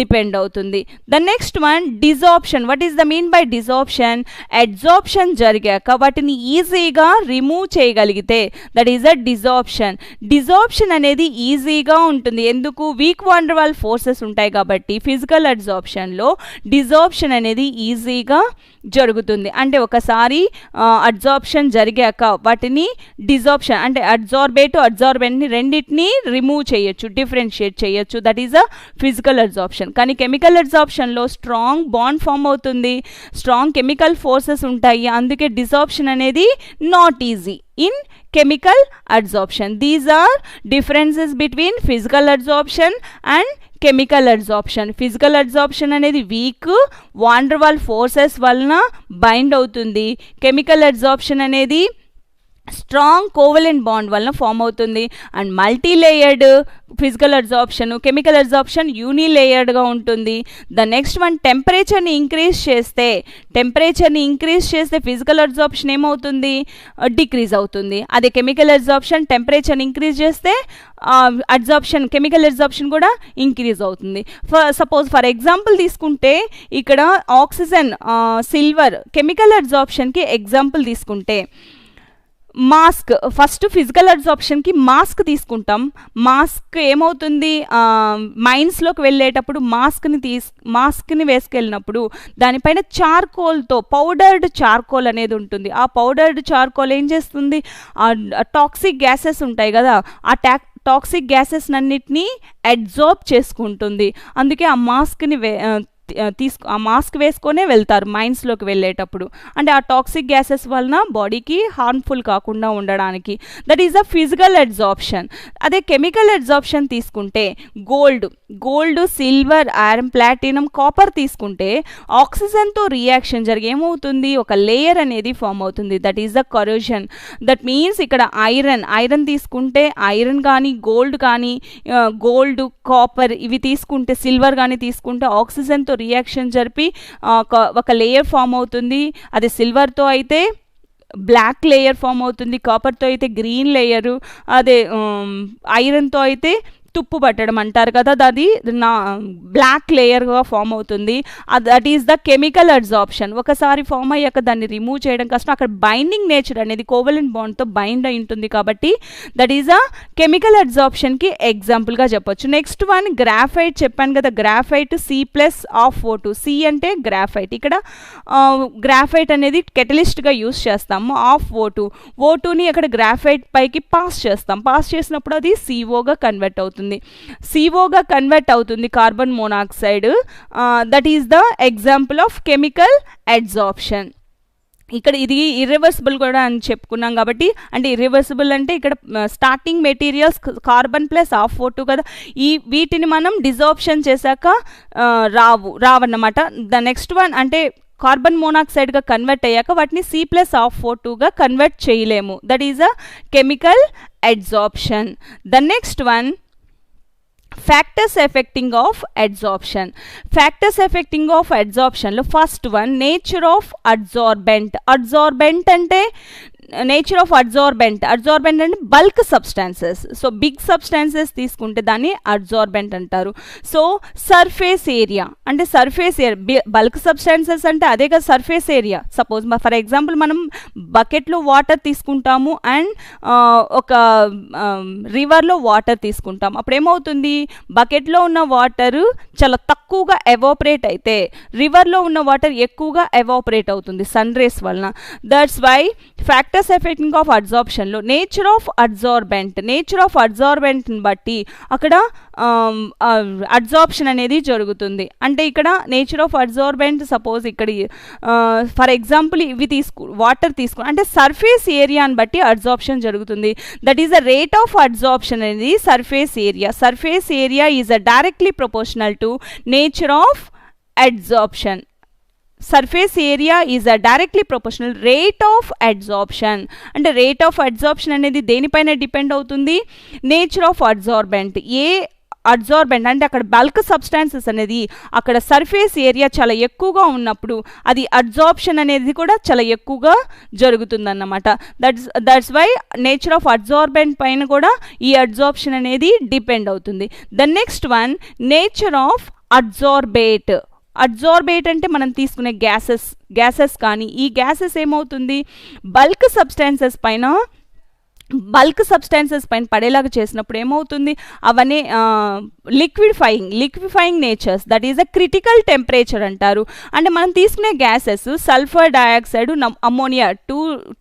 డిపెండ్ అవుతుంది. The next one, dissorption. What is the mean by dissorption? Adsorption జరిగాక వాటిని ఈజీగా రిమూవ్ చేయగలిగితే that is a dissorption. Dissorption అనేది ఈజీగా ఉంటుంది. ఎందుకు? Weak van der wall forces ఉంటాయి కాబట్టి ఫిజికల్ అడ్జార్ప్షన్లో dissorption అనేది ఈజీగా జరుగుతుంది. అంటే ఒకసారి అడ్జార్ప్షన్ జరిగాక వాటిని డిజార్ప్షన్ అంటే అడ్జార్బెంట్ని రెండింటిని రిమూవ్ చేయొచ్చు, డిఫరెన్షియేట్ చేయొచ్చు. That is a physical adsorption. కానీ కెమికల్ అడ్జార్ప్షన్లో స్ట్రాంగ్ బాండ్ ఫామ్ అవుతుంది, స్ట్రాంగ్ కెమికల్ ఫోర్సెస్ ఉంటాయి. అందుకే డిజార్ప్షన్ అనేది not easy in chemical adsorption. These are differences between physical adsorption and chemical adsorption. Physical adsorption అనేది weak van der wall forces వలన bind అవుతుంది. Chemical adsorption అనేది strong covalent bond వలన form అవుతుంది. And multi layered physical adsorption, chemical adsorption యూనిలేయర్డ్గా ఉంటుంది. The next one, టెంపరేచర్ని increase చేస్తే ఫిజికల్ అడ్జార్ప్షన్ ఏమవుతుంది? డిక్రీజ్ అవుతుంది. అదే కెమికల్ అడ్జార్ప్షన్ టెంపరేచర్ని ఇంక్రీజ్ చేస్తే కెమికల్ అడ్జార్ప్షన్ కూడా ఇంక్రీజ్ అవుతుంది. సపోజ్ ఫర్ ఎగ్జాంపుల్ తీసుకుంటే ఇక్కడ ఆక్సిజన్, సిల్వర్ కెమికల్ అడ్జార్ప్షన్కి ఎగ్జాంపుల్ తీసుకుంటే మాస్క్, ఫస్ట్ ఫిజికల్ అబ్జార్ప్షన్కి మాస్క్ తీసుకుంటాం. మాస్క్ ఏమవుతుంది, మైన్స్లోకి వెళ్ళేటప్పుడు మాస్క్ని వేసుకెళ్ళినప్పుడు దానిపైన చార్కోల్తో పౌడర్డ్ చార్కోల్ అనేది ఉంటుంది. ఆ పౌడర్డ్ చార్కోల్ ఏం చేస్తుంది, టాక్సిక్ గ్యాసెస్ ఉంటాయి కదా, ఆ టాక్సిక్ గ్యాసెస్ అన్నిటినీ అబ్జార్బ్ చేసుకుంటుంది. అందుకే ఆ మాస్క్ని ఆ మాస్క్ వేసుకొనే వెళ్తారు మైన్స్లోకి వెళ్ళేటప్పుడు. అంటే ఆ టాక్సిక్ గ్యాసెస్ వలన బాడీకి హార్మ్ఫుల్ కాకుండా ఉండడానికి. That is the physical absorption. అదే కెమికల్ అబ్జార్ప్షన్ తీసుకుంటే gold, silver, iron, platinum, copper తీసుకుంటే ఆక్సిజన్తో రియాక్షన్ జరిగి ఏమవుతుంది, ఒక లేయర్ అనేది ఫామ్ అవుతుంది. That is the corrosion. That means ఇక్కడ ఐరన్ తీసుకుంటే ఐరన్ కానీ గోల్డ్ కాపర్ ఇవి తీసుకుంటే, సిల్వర్ కానీ తీసుకుంటే ఆక్సిజన్తో రియాక్షన్ జరిపి ఒక లేయర్ ఫామ్ అవుతుంది. అది సిల్వర్తో అయితే బ్లాక్ లేయర్ ఫామ్ అవుతుంది, కాపర్తో అయితే గ్రీన్ లేయరు, అదే ఐరన్తో అయితే తుప్పు పట్టడం అంటారు కదా, అది బ్లాక్ లేయర్గా ఫామ్ అవుతుంది. That is the chemical absorption. ఒకసారి ఫామ్ అయ్యాక దాన్ని రిమూవ్ చేయడం కష్టం. అక్కడ బైండింగ్ నేచర్ అనేది కోవలెంట్ బాండ్తో బైండ్ అయి ఉంటుంది కాబట్టి దట్ ఈస్ అ కెమికల్ అబ్జార్ప్షన్కి ఎగ్జాంపుల్గా చెప్పొచ్చు. Next one graphite. చెప్పాను కదా, గ్రాఫైట్ C+O2. సి అంటే గ్రాఫైట్. ఇక్కడ గ్రాఫైట్ అనేది కెటలిస్ట్గా యూస్ చేస్తాము. O2ని అక్కడ గ్రాఫైట్ పైకి పాస్ చేసినప్పుడు అది COగా కన్వర్ట్ అవుతుంది. COగా కన్వర్ట్ అవుతుంది carbon monoxide. That is the example of chemical absorption. ఇక్కడ ఇది ఇర్రివర్సిబుల్ కూడా అని చెప్పుకున్నాం కాబట్టి, అంటే ఇర్రివర్సిబుల్ అంటే ఇక్కడ స్టార్టింగ్ మెటీరియల్స్ కార్బన్ +O2 కదా, వీటిని మనం డిజార్ప్షన్ చేశాక రావన్నమాట. ద నెక్స్ట్ వన్ అంటే కార్బన్ మోనాక్సైడ్గా కన్వర్ట్ అయ్యాక వాటిని C+O2గా కన్వర్ట్ చేయలేము. That is a chemical absorption. The next one factors affecting of absorption. Factors affecting of అబ్జార్ప్షన్లో first one nature of absorbent అంటే నేచర్ ఆఫ్ అబ్జార్బెంట్ అంటే bulk substances. So big substances తీసుకుంటే దాన్ని అబ్జార్బెంట్ అంటారు. సో సర్ఫేస్ ఏరియా అంటే bulk substances అంటే అదే కదా surface area. Suppose for example మనం బకెట్లో వాటర్ తీసుకుంటాము అండ్ ఒక రివర్లో వాటర్ తీసుకుంటాం. అప్పుడు ఏమవుతుంది, బకెట్లో ఉన్న వాటర్ చాలా తక్కువగా ఎవాపరేట్ అయితే రివర్లో ఉన్న వాటర్ ఎక్కువగా ఎవాపరేట్ అవుతుంది సన్ రేస్ వలన. That's why factors affecting of అబ్జార్ప్షన్లో నేచర్ ఆఫ్ అబ్జార్బెంట్ని బట్టి అక్కడ అబ్జార్ప్షన్ అనేది జరుగుతుంది. అంటే ఇక్కడ నేచర్ ఆఫ్ అబ్జార్బెంట్ సపోజ్ ఇక్కడ ఫర్ ఎగ్జాంపుల్ ఇవి వాటర్ అంటే సర్ఫేస్ ఏరియాని బట్టి అబ్జార్ప్షన్ జరుగుతుంది. That is the rate of absorption అనేది surface area is directly proportional to nature of absorption. Surface area is directly proportional rate of absorption. అంటే rate of absorption అనేది దేనిపైన depend అవుతుంది, నేచర్ ఆఫ్ అబ్జార్బెంట్. అబ్జార్బెంట్ అంటే అక్కడ bulk substances అనేది అక్కడ surface area చాలా ఎక్కువగా ఉన్నప్పుడు అది అబ్జార్ప్షన్ అనేది కూడా చాలా ఎక్కువగా జరుగుతుందన్నమాట. That's why nature of absorbent పైన కూడా ఈ అబ్జార్ప్షన్ అనేది డిపెండ్ అవుతుంది. The next one nature of absorbate అంటే మనం తీసుకునే గ్యాసెస్ కానీ ఈ గ్యాసెస్ ఏమవుతుంది బల్క్ సబ్స్టాన్సెస్ పైన పడేలాగా చేసినప్పుడు ఏమవుతుంది, అవన్నీ liquefying natures. That is a critical temperature అంటారు. అంటే మనం తీసుకునే gases sulphur dioxide, ammonia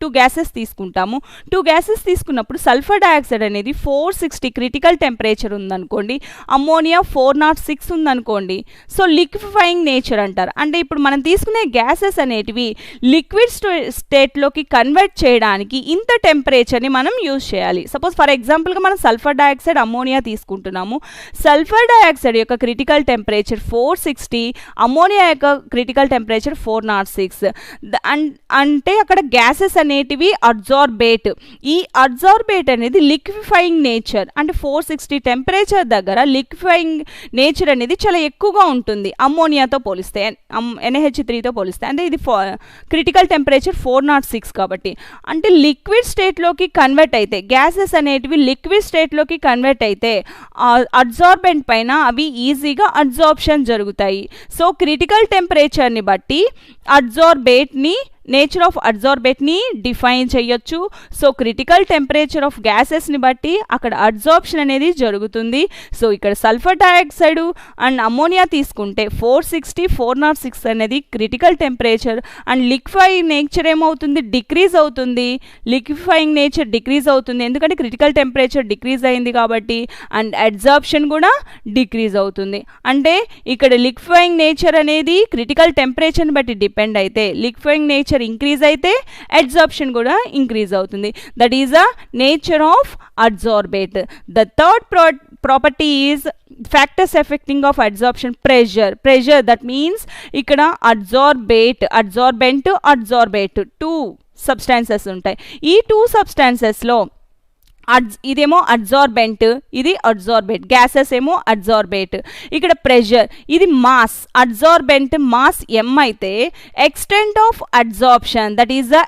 two gases తీసుకుంటాము. 2 గ్యాసెస్ తీసుకున్నప్పుడు సల్ఫర్ డయాక్సైడ్ అనేది 460 క్రిటికల్ టెంపరేచర్ ఉందనుకోండి, అమ్మోనియా 406 ఉందనుకోండి. సో లిక్విఫైయింగ్ నేచర్ అంటారు. అంటే ఇప్పుడు మనం తీసుకునే గ్యాసెస్ అనేటివి లిక్విడ్ స్టేట్లోకి కన్వర్ట్ చేయడానికి ఇంత టెంపరేచర్ని మనం యూజ్ చేయాలి. సపోజ్ ఫర్ ఎగ్జాంపుల్గా మనం సల్ఫర్ డయాక్సైడ్, అమ్మోనియా తీసుకుంటున్నాము. సల్ఫర్ డయాక్సైడ్ యొక్క క్రిటికల్ టెంపరేచర్ 460, అమ్మోనియా యొక్క క్రిటికల్ టెంపరేచర్ 406. అంటే అక్కడ గ్యాసెస్ అనేటివి అబ్జార్బేట్. ఈ అబ్జార్బేట్ అనేది లిక్విఫైయింగ్ నేచర్. అంటే 460 టెంపరేచర్ దగ్గర లిక్విఫైయింగ్ నేచర్ అనేది చాలా ఎక్కువగా ఉంటుంది అమ్మోనియాతో పోలిస్తే, NH3తో పోలిస్తే. అంటే ఇది క్రిటికల్ టెంపరేచర్ 406 కాబట్టి. అంటే లిక్విడ్ స్టేట్లోకి కన్వర్ట్ అయితే గ్యాసెస్ అనేటివి లిక్విడ్ స్టేట్లోకి కన్వర్ట్ అయితే అబ్జార్బెంట్ పైన అవి ఈజీగా అబ్జార్ప్షన్ జరుగుతాయి. సో క్రిటికల్ టెంపరేచర్ని బట్టి అబ్జార్బేట్ని నేచర్ ఆఫ్ అడ్జార్బేట్ని డిఫైన్ చేయొచ్చు. సో క్రిటికల్ టెంపరేచర్ ఆఫ్ గ్యాసెస్ని బట్టి అక్కడ అడ్జార్ప్షన్ అనేది జరుగుతుంది. సో ఇక్కడ సల్ఫర్ డయాక్సైడ్ అండ్ అమోనియా తీసుకుంటే 460, 406 అనేది క్రిటికల్ టెంపరేచర్. అండ్ లిక్విఫైయింగ్ నేచర్ ఏమవుతుంది, డిక్రీజ్ అవుతుంది. లిక్విఫైయింగ్ నేచర్ డిక్రీజ్ అవుతుంది ఎందుకంటే క్రిటికల్ టెంపరేచర్ డిక్రీజ్ అయింది కాబట్టి. అండ్ అడ్జార్ప్షన్ కూడా డిక్రీజ్ అవుతుంది. అంటే ఇక్కడ లిక్విఫైయింగ్ నేచర్ అనేది క్రిటికల్ టెంపరేచర్ని బట్టి డిపెండ్ అయితే, లిక్విఫైయింగ్ నేచర్ ఇంక్రీజ్ అయితే అడ్జార్ప్షన్ కూడా ఇంక్రీజ్ అవుతుంది. That is the nature of adsorbate. The third property is factors affecting of adsorption. Pressure that means ikkada adsorbent two substances ఉంటాయి. ఈ టూ substances లో ఇదేమో అడ్జార్బెంట్, ఇది అడ్జార్బేట్. గ్యాసెస్ ఏమో అడ్జార్బేట్. ఇక్కడ ప్రెషర్, ఇది మాస్. అడ్జార్బెంట్ మాస్ m అయితే extent of adsorption that is the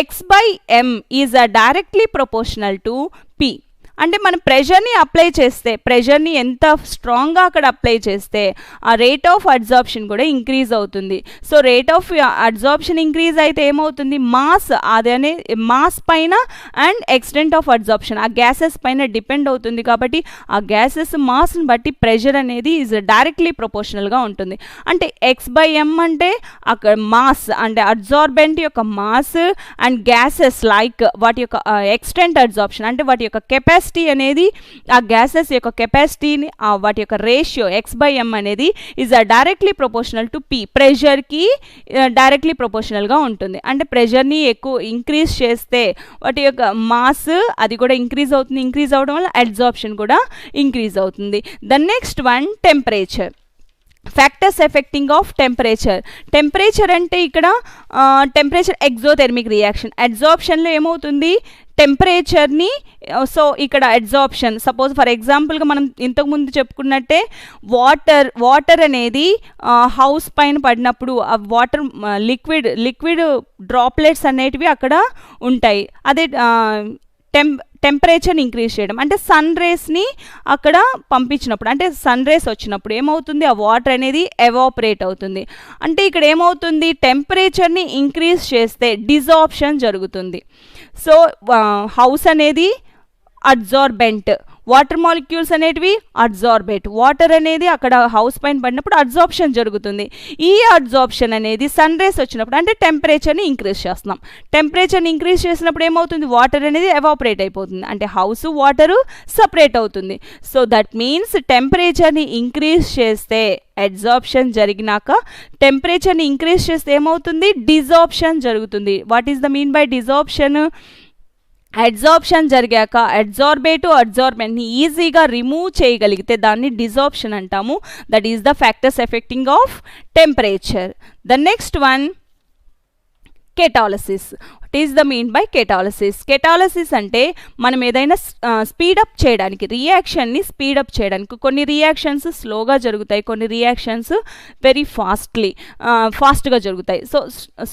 x by m is directly proportional to p. అంటే మనం ప్రెషర్ని అప్లై చేస్తే, ప్రెషర్ని ఎంత స్ట్రాంగ్గా అక్కడ అప్లై చేస్తే ఆ రేట్ ఆఫ్ అడ్జార్ప్షన్ కూడా ఇంక్రీజ్ అవుతుంది. So rate of adsorption increase అయితే ఏమవుతుంది, మాస్ అదే మాస్ పైన అండ్ ఎక్స్టెంట్ ఆఫ్ అడ్జార్ప్షన్ ఆ గ్యాసెస్ పైన డిపెండ్ అవుతుంది. కాబట్టి ఆ గ్యాసెస్ మాస్ని బట్టి ప్రెషర్ అనేది ఈజ్ డైరెక్ట్లీ ప్రపోర్షనల్గా ఉంటుంది. అంటే x/m అంటే అక్కడ మాస్ అంటే అడ్జార్బెంట్ యొక్క మాస్ అండ్ గ్యాసెస్ లైక్ వాటి యొక్క ఎక్స్టెంట్ అడ్జార్ప్షన్ అంటే వాటి యొక్క కెపాసిటీ అనేది, ఆ గ్యాసెస్ యొక్క కెపాసిటీని వాటి యొక్క రేషియో x/m అనేది is directly proportional to p. ప్రెషర్కి డైరెక్ట్లీ ప్రపోర్షనల్గా ఉంటుంది. అంటే ప్రెషర్ని ఎక్కువ ఇంక్రీజ్ చేస్తే వాటి యొక్క మాస్ అది కూడా ఇంక్రీజ్ అవుతుంది. ఇంక్రీజ్ అవడం వల్ల అడ్జార్ప్షన్ కూడా ఇంక్రీజ్ అవుతుంది. The next one temperature. Factors affecting of temperature అంటే ఇక్కడ టెంపరేచర్ ఎగ్జోథెర్మిక్ రియాక్షన్. అడ్జార్ప్షన్లో ఏమవుతుంది, టెంపరేచర్ని సో ఇక్కడ అడ్జార్ప్షన్ సపోజ్ ఫర్ ఎగ్జాంపుల్గా మనం ఇంతకుముందు చెప్పుకున్నట్టే వాటర్ అనేది హౌస్ పైన పడినప్పుడు ఆ వాటర్ లిక్విడ్ డ్రాప్లెట్స్ అనేటివి అక్కడ ఉంటాయి. అదే టెంపరేచర్ని ఇంక్రీజ్ చేయడం అంటే సన్ రేస్ని అక్కడ పంపించినప్పుడు అంటే సన్ రేస్ వచ్చినప్పుడు ఏమవుతుంది, ఆ వాటర్ అనేది ఎవాపరేట్ అవుతుంది. అంటే ఇక్కడ ఏమవుతుంది, టెంపరేచర్ని ఇంక్రీజ్ చేస్తే డిజార్ప్షన్ జరుగుతుంది. సో హౌస్ అనేది అడ్జార్బెంట్, వాటర్ మాలిక్యూల్స్ అనేటివి అడ్జార్బేట్. వాటర్ అనేది అక్కడ హౌస్ పైన పడినప్పుడు అడ్జార్ప్షన్ జరుగుతుంది. ఈ అడ్జార్ప్షన్ అనేది సన్ రేస్ వచ్చినప్పుడు అంటే టెంపరేచర్ని ఇంక్రీజ్ చేస్తున్నాం. టెంపరేచర్ని ఇంక్రీజ్ చేసినప్పుడు ఏమవుతుంది, వాటర్ అనేది ఎవాపరేట్ అయిపోతుంది. అంటే హౌస్ వాటరు సపరేట్ అవుతుంది. సో దట్ మీన్స్ టెంపరేచర్ని ఇంక్రీజ్ చేస్తే అడ్జార్ప్షన్ జరిగినాక టెంపరేచర్ని ఇంక్రీజ్ చేస్తే ఏమవుతుంది, డిజార్ప్షన్ జరుగుతుంది. What is the mean by desorption? Adsorption జరిగాక అడ్జార్బెంట్ని ఈజీగా రిమూవ్ చేయగలిగితే దాన్ని డిజార్ప్షన్ అంటాము. That is the factors affecting of temperature. The next one catalysis. What is the mean by catalysis? Catalysis అంటే మనం ఏదైనా స్పీడప్ చేయడానికి, రియాక్షన్ని స్పీడప్ చేయడానికి. కొన్ని రియాక్షన్స్ స్లోగా జరుగుతాయి, కొన్ని రియాక్షన్స్ వెరీ ఫాస్ట్గా జరుగుతాయి. సో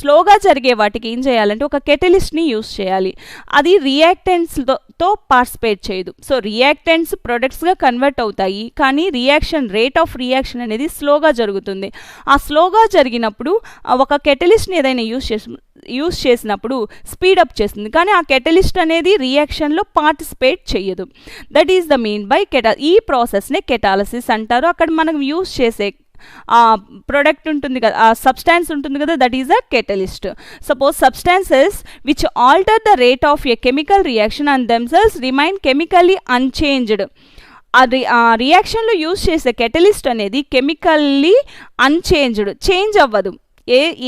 స్లోగా జరిగే వాటికి ఏం చేయాలంటే ఒక కెటలిస్ట్ని యూస్ చేయాలి. అది రియాక్టెంట్స్తో పార్టిసిపేట్ చేయదు. సో రియాక్టెంట్స్ ప్రొడక్ట్స్గా కన్వర్ట్ అవుతాయి, కానీ రేట్ ఆఫ్ రియాక్షన్ అనేది స్లోగా జరుగుతుంది. ఆ స్లోగా జరిగినప్పుడు ఒక కెటలిస్ట్ని ఏదైనా యూస్ చేసినప్పుడు స్పీడప్ చేస్తుంది, కానీ ఆ కెటలిస్ట్ అనేది రియాక్షన్లో పార్టిసిపేట్ చేయదు. That is the mean by ఈ ప్రాసెస్నే కెటాలసిస్ అంటారు. అక్కడ మనం యూస్ చేసే ప్రొడక్ట్ ఉంటుంది కదా, ఆ సబ్స్టాన్స్ ఉంటుంది కదా, that is a catalyst. Suppose substances which alter the rate of a chemical reaction and themselves remain chemically unchanged. అది ఆ రియాక్షన్లో యూస్ చేసే కెటలిస్ట్ అనేది కెమికల్లీ అన్చేంజ్డ్, చేంజ్ అవ్వదు.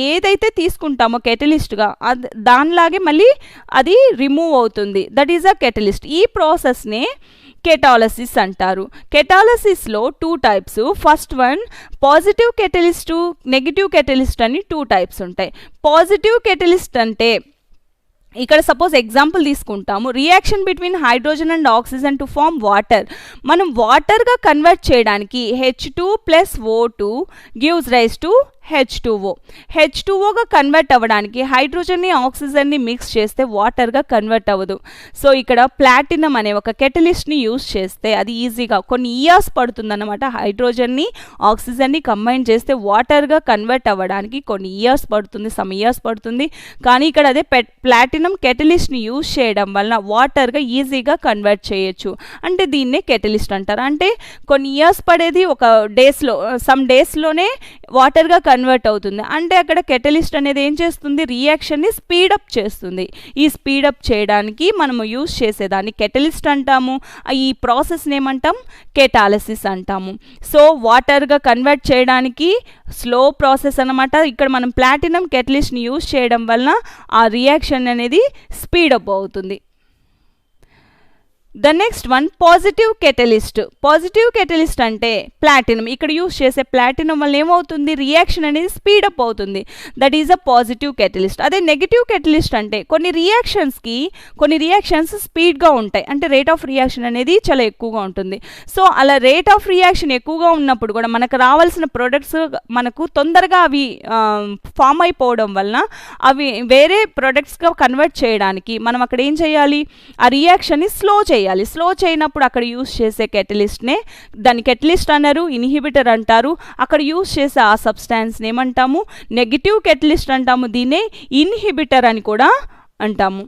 ఏదైతే తీసుకుంటామో కెటలిస్ట్గా దానిలాగే మళ్ళీ అది రిమూవ్ అవుతుంది. That is a catalyst. ఈ ప్రాసెస్నే కెటాలసిస్ అంటారు. కెటాలసిస్లో 2 types. First one positive catalyst, negative catalyst అని 2 టైప్స్ ఉంటాయి. పాజిటివ్ కెటలిస్ట్ అంటే ఇక్కడ సపోజ్ ఎగ్జాంపుల్ తీసుకుంటాము, reaction between hydrogen and oxygen to form water. మనం వాటర్గా కన్వర్ట్ చేయడానికి H2 + O2 gives rise to H2Oగా కన్వర్ట్ అవ్వడానికి హైడ్రోజన్ని ఆక్సిజన్ని మిక్స్ చేస్తే వాటర్గా కన్వర్ట్ అవ్వదు. సో ఇక్కడ ప్లాటినం అనే ఒక కెటలిస్ట్ని యూజ్ చేస్తే అది ఈజీగా కొన్ని ఇయర్స్ పడుతుందన్నమాట. హైడ్రోజన్ని ఆక్సిజన్ని కంబైన్ చేస్తే వాటర్గా కన్వర్ట్ అవ్వడానికి కొన్ని ఇయర్స్ పడుతుంది, సమ్ ఇయర్స్ పడుతుంది. కానీ ఇక్కడ అదే ప్లాటినం కెటలిస్ట్ని యూజ్ చేయడం వలన వాటర్గా ఈజీగా కన్వర్ట్ చేయొచ్చు. అంటే దీన్నే కెటలిస్ట్ అంటారు. అంటే కొన్ని ఇయర్స్ పడేది ఒక డేస్లో, సమ్ డేస్లోనే వాటర్గా కన్వర్ట్ అవుతుంది. అంటే అక్కడ కెటలిస్ట్ అనేది ఏం చేస్తుంది, రియాక్షన్ని స్పీడప్ చేస్తుంది. ఈ స్పీడప్ చేయడానికి మనము యూజ్ చేసేదాన్ని కెటలిస్ట్ అంటాము. ఈ ప్రాసెస్ని ఏమంటాం, కెటాలసిస్ అంటాము. సో వాటర్గా కన్వర్ట్ చేయడానికి స్లో ప్రాసెస్ అన్నమాట. ఇక్కడ మనం ప్లాటినం కెటలిస్ట్ని యూజ్ చేయడం వలన ఆ రియాక్షన్ అనేది స్పీడప్ అవుతుంది. The next one positive catalyst అంటే ప్లాటినం. ఇక్కడ యూజ్ చేసే ప్లాటినం వల్ల ఏమవుతుంది, రియాక్షన్ అనేది స్పీడప్ అవుతుంది. That is a positive catalyst. అదే నెగిటివ్ కెటలిస్ట్ అంటే కొన్ని రియాక్షన్స్ స్పీడ్గా ఉంటాయి, అంటే రేట్ ఆఫ్ రియాక్షన్ అనేది చాలా ఎక్కువగా ఉంటుంది. సో అలా రేట్ ఆఫ్ రియాక్షన్ ఎక్కువగా ఉన్నప్పుడు కూడా మనకు రావాల్సిన ప్రొడక్ట్స్ మనకు తొందరగా అవి ఫామ్ అయిపోవడం వలన అవి వేరే ప్రొడక్ట్స్గా కన్వర్ట్ చేయడానికి మనం అక్కడ ఏం చేయాలి, ఆ రియాక్షన్ని స్లో చేయనప్పుడు అక్కడ యూజ్ చేసే కెటలిస్ట్నే దాన్ని కెటలిస్ట్ అన్నారు, ఇన్హిబిటర్ అంటారు. అక్కడ యూజ్ చేసే ఆ సబ్స్టాన్స్ని ఏమంటాము, నెగిటివ్ కెటలిస్ట్ అంటాము. దీన్నే ఇన్హిబిటర్ అని కూడా అంటాము.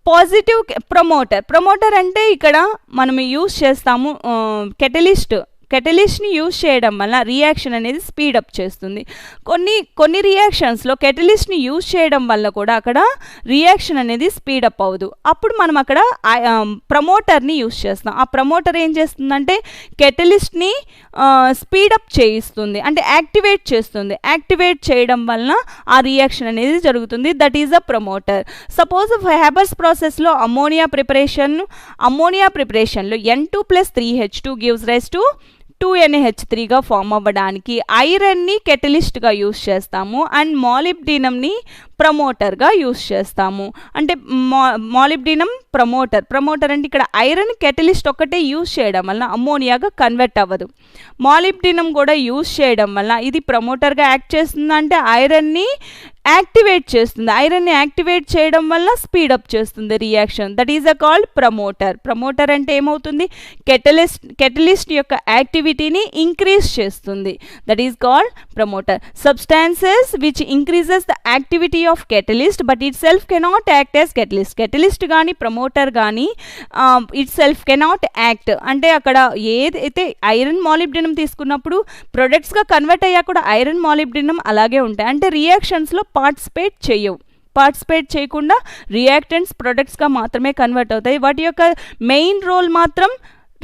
పాజిటివ్ ప్రమోటర్ అంటే ఇక్కడ మనం యూజ్ చేస్తాము కెటలిస్ట్ని యూజ్ చేయడం వల్ల రియాక్షన్ అనేది స్పీడప్ చేస్తుంది. కొన్ని రియాక్షన్స్లో కెటలిస్ట్ని యూజ్ చేయడం వల్ల కూడా అక్కడ రియాక్షన్ అనేది స్పీడప్ అవ్వదు. అప్పుడు మనం అక్కడ ప్రమోటర్ని యూజ్ చేస్తాం. ఆ ప్రమోటర్ ఏం చేస్తుందంటే కెటలిస్ట్ని స్పీడప్ చేయిస్తుంది, అంటే యాక్టివేట్ చేస్తుంది. యాక్టివేట్ చేయడం వలన ఆ రియాక్షన్ అనేది జరుగుతుంది. That is a promoter. Suppose Haber's ప్రాసెస్లో అమ్మోనియా ప్రిపరేషన్లో N2+3H2 గివ్స్ రైజ్ టు 2NH3గా ఫామ్ అవ్వడానికి ఐరన్ని కెటలిస్ట్గా యూజ్ చేస్తాము అండ్ మాలిబ్డినంని ప్రమోటర్గా యూజ్ చేస్తాము. అంటే మాలిబ్డినం ప్రమోటర్ అంటే ఇక్కడ ఐరన్ కెటలిస్ట్ ఒక్కటే యూజ్ చేయడం వల్ల అమ్మోనియాగా కన్వర్ట్ అవ్వదు. మాలిబ్డినం కూడా యూజ్ చేయడం వల్ల ఇది ప్రమోటర్గా యాక్ట్ చేస్తుంది, అంటే ఐరన్ని యాక్టివేట్ చేస్తుంది. ఐరన్ని యాక్టివేట్ చేయడం వల్ల స్పీడప్ చేస్తుంది reaction. That is called promoter అంటే ఏమవుతుంది, కెటలిస్ట్ యొక్క యాక్టివిటీని ఇంక్రీజ్ చేస్తుంది. That is called promoter. Substances which increases the activity of catalyst but it self cannot act as catalyst కానీ ప్రమోటర్ కానీ ఇట్ సెల్ఫ్ కెనాట్ యాక్ట్. అంటే అక్కడ ఏదైతే ఐరన్ మాలిబ్డినం తీసుకున్నప్పుడు ప్రొడక్ట్స్గా కన్వర్ట్ అయ్యా కూడా ఐరన్ మాలిబ్డినం అలాగే ఉంటాయి. అంటే రియాక్షన్స్లో పార్టిసిపేట్ చేయకుండా రియాక్టెంట్స్ ప్రొడక్ట్స్గా మాత్రమే కన్వర్ట్ అవుతాయి. వాటి యొక్క మెయిన్ రోల్ మాత్రం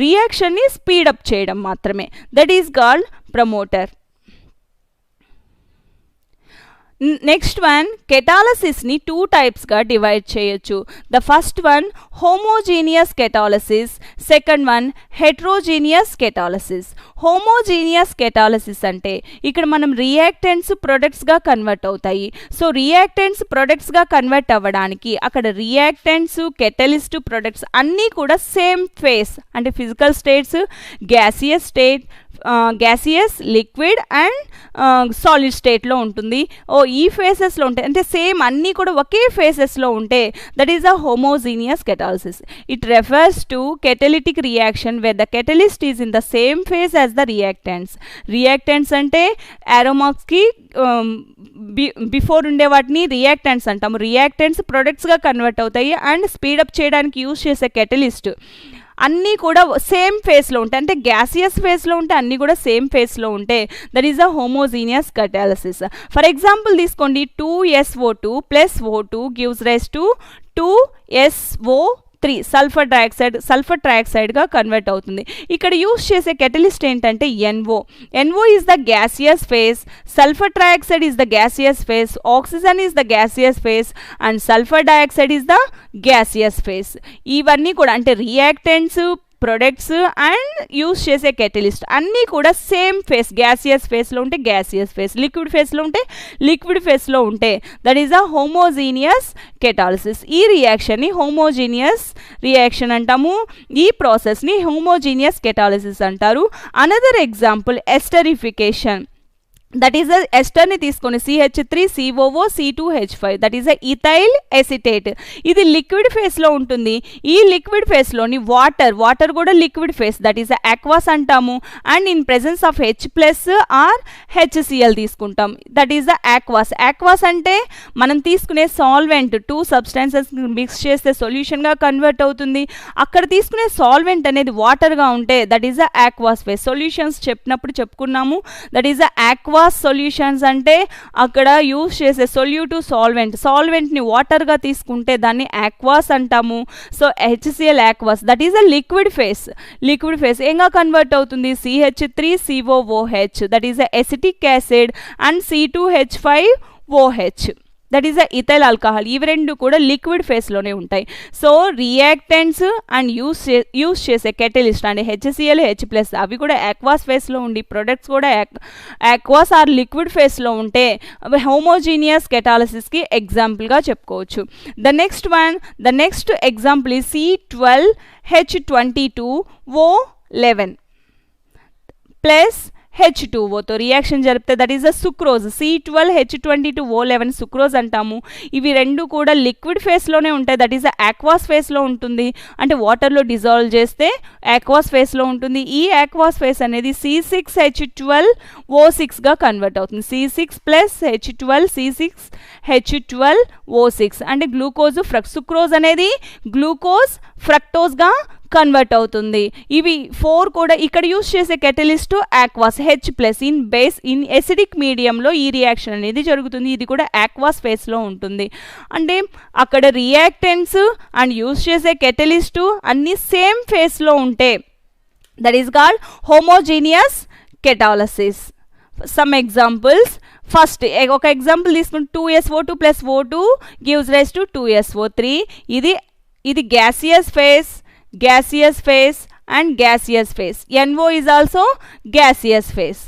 రియాక్షన్ని స్పీడప్ చేయడం మాత్రమే. That is called promoter. Next one, కెటాలసిస్ని 2 టైప్స్గా డివైడ్ చేయొచ్చు. The first one homogeneous catalysis, second one heterogeneous catalysis. Homogeneous catalysis అంటే ఇక్కడ మనం రియాక్టెంట్స్ ప్రొడక్ట్స్గా కన్వర్ట్ అవుతాయి. సో రియాక్టెంట్స్ ప్రొడక్ట్స్గా కన్వర్ట్ అవ్వడానికి అక్కడ రియాక్టెంట్స్ కెటలిస్ట్ ప్రొడక్ట్స్ అన్నీ కూడా సేమ్ ఫేస్, అంటే physical states gaseous liquid and solid స్టేట్లో ఉంటుంది. ఈ ఫేసెస్లో ఉంటాయి, అంటే సేమ్ అన్నీ కూడా ఒకే ఫేసెస్లో ఉంటే that is a homogeneous catalysis. It refers to catalytic reaction wear the catalyst is in the same face as the reactants అంటే ఆరోమాక్స్కి బిఫోర్ ఉండే వాటిని రియాక్టెంట్స్ అంటాము. రియాక్టెంట్స్ ప్రొడక్ట్స్గా కన్వర్ట్ అవుతాయి అండ్ స్పీడప్ చేయడానికి యూజ్ చేసే కెటలిస్ట్ అన్నీ కూడా సేమ్ ఫేస్లో ఉంటాయి, అంటే గ్యాసియస్ ఫేస్లో ఉంటే అన్నీ కూడా సేమ్ ఫేస్లో ఉంటే that is a homogeneous catalysis. For example తీసుకోండి, 2SO2 + O2 gives rise to 2SO3 sulphur ట్రయాక్సైడ్గా కన్వర్ట్ అవుతుంది. ఇక్కడ యూజ్ చేసే కెటలిస్ట్ ఏంటంటే NO is the gaseous phase, sulphur trioxide is the gaseous phase, oxygen is the gaseous phase and sulphur dioxide is the gaseous phase. ఇవన్నీ కూడా అంటే reactants products and use చేసే catalyst అన్నీ కూడా సేమ్ ఫేస్, గ్యాసియస్ ఫేస్లో ఉంటే gaseous face, liquid ఫేస్లో ఉంటే లిక్విడ్ ఫేస్లో ఉంటే that is a homogeneous catalysis. ఈ రియాక్షన్ని హోమోజీనియస్ రియాక్షన్ అంటాము. ఈ ప్రాసెస్ని హోమోజీనియస్ కెటాలిసిస్ అంటారు. Another example esterification. That is ఎస్టర్ని తీసుకొని CH3COO C2H5 that is ethyl acetate. ఇది లిక్విడ్ ఫేస్లో ఉంటుంది. ఈ లిక్విడ్ ఫేస్లోని వాటర్ కూడా liquid phase that is aqueous అంటాము. And in presence of H+ or HCl తీసుకుంటాం that is the aqueous. Aqueous అంటే మనం తీసుకునే సాల్వెంట్, 2 సబ్స్టాన్సెస్ మిక్స్ చేస్తే సొల్యూషన్గా కన్వర్ట్ అవుతుంది. అక్కడ తీసుకునే సాల్వెంట్ అనేది వాటర్గా ఉంటే that is the aqueous phase. Solutions చెప్పినప్పుడు చెప్పుకున్నాము that is the aqueous solutions అంటే అక్కడ యూస్ చేసే సొల్యూటివ్ సాల్వెంట్ని వాటర్గా తీసుకుంటే దాన్ని అక్వాస్ అంటాము. So HCl aqueous that is a liquid phase ఏంగా కన్వర్ట్ అవుతుంది CH3COOH that is acetic acid and C2H5OH that is ethyl alcohol. ఇవి రెండు కూడా లిక్విడ్ ఫేస్లోనే ఉంటాయి. సో రియాక్టెంట్స్ అండ్ యూస్ చేసే కెటలిస్ట్ అంటే HCl H+ అవి కూడా అక్వాస్ ఫేస్లో ఉండి ప్రొడక్ట్స్ కూడా అక్వాస్ ఆర్ లిక్విడ్ ఫేస్లో ఉంటే హోమోజీనియస్ కెటాలిసిస్కి ఎగ్జాంపుల్గా చెప్పుకోవచ్చు. ద నెక్స్ట్ ఎగ్జాంపుల్ ఈ C12H22O11 ప్లస్ H2Oతో రియాక్షన్ జరిపితే that is the sucrose. C12H22O11 sucrose అంటాము. ఇవి రెండు కూడా లిక్విడ్ ఫేస్లోనే ఉంటాయి దట్ ఈస్ అక్వాస్ ఫేస్లో ఉంటుంది. అంటే వాటర్లో డిజాల్వ్ చేస్తే అక్వాస్ ఫేస్లో ఉంటుంది. ఈ అక్వాస్ ఫేస్ అనేది C6H12O6గా కన్వర్ట్ అవుతుంది. C6+H12 అంటే గ్లూకోజ్ సుక్రోజ్ అనేది గ్లూకోజ్ ఫ్రక్టోజ్గా కన్వర్ట్ అవుతుంది. ఇవి 4 కూడా ఇక్కడ యూస్ చేసే కెటలిస్ట్ అక్వాస్ H+ ఇన్ ఎసిడిక్ మీడియంలో ఈ రియాక్షన్ అనేది జరుగుతుంది. ఇది కూడా అక్వాస్ ఫేస్లో ఉంటుంది. అంటే అక్కడ రియాక్టెంట్స్ అండ్ యూస్ చేసే కెటలిస్ట్ అన్ని సేమ్ ఫేస్లో ఉంటే that is called homogeneous catalysis. Some examples. First ఒక ఎగ్జాంపుల్ తీసుకుంటే 2SO2 + O2 gives rise to 2SO3. ఇది gaseous phase and gaseous phase. NO is also gaseous phase.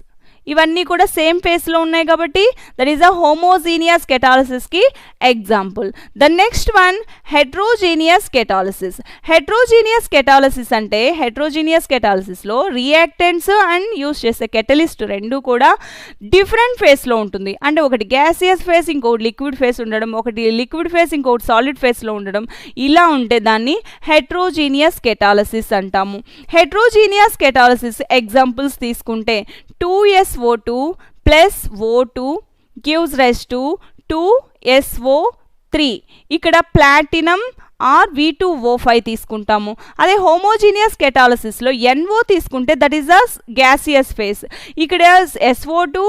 ఇవన్నీ కూడా సేమ్ ఫేస్లో ఉన్నాయి కాబట్టి దట్ ఈస్ అ హోమోజీనియస్ కెటాలిసిస్కి example. The next one heterogeneous catalysis. Heterogeneous catalysis అంటే హెట్రోజీనియస్ కెటాలిసిస్లో రియాక్టెంట్స్ అండ్ యూస్ చేసే కెటలిస్ట్ రెండు కూడా డిఫరెంట్ ఫేస్లో ఉంటుంది. అంటే ఒకటి గ్యాసియస్ ఫేస్ ఇంకోటి లిక్విడ్ ఫేస్ ఉండడం, ఒకటి లిక్విడ్ ఫేస్ ఇంకోటి సాలిడ్ ఫేస్లో ఉండడం, ఇలా ఉంటే దాన్ని హెట్రోజీనియస్ కెటాలిసిస్ అంటాము. హెట్రోజీనియస్ కెటాలిసిస్ ఎగ్జాంపుల్స్ తీసుకుంటే 2SO2 + O2 gives rise to 2SO3. ఇక్కడ ప్లాటినం ఆర్ V2O5 తీసుకుంటాము. అదే హోమోజీనియస్ కెటాలిసిస్లో NO తీసుకుంటే that is the gaseous face. ఇక్కడ SO2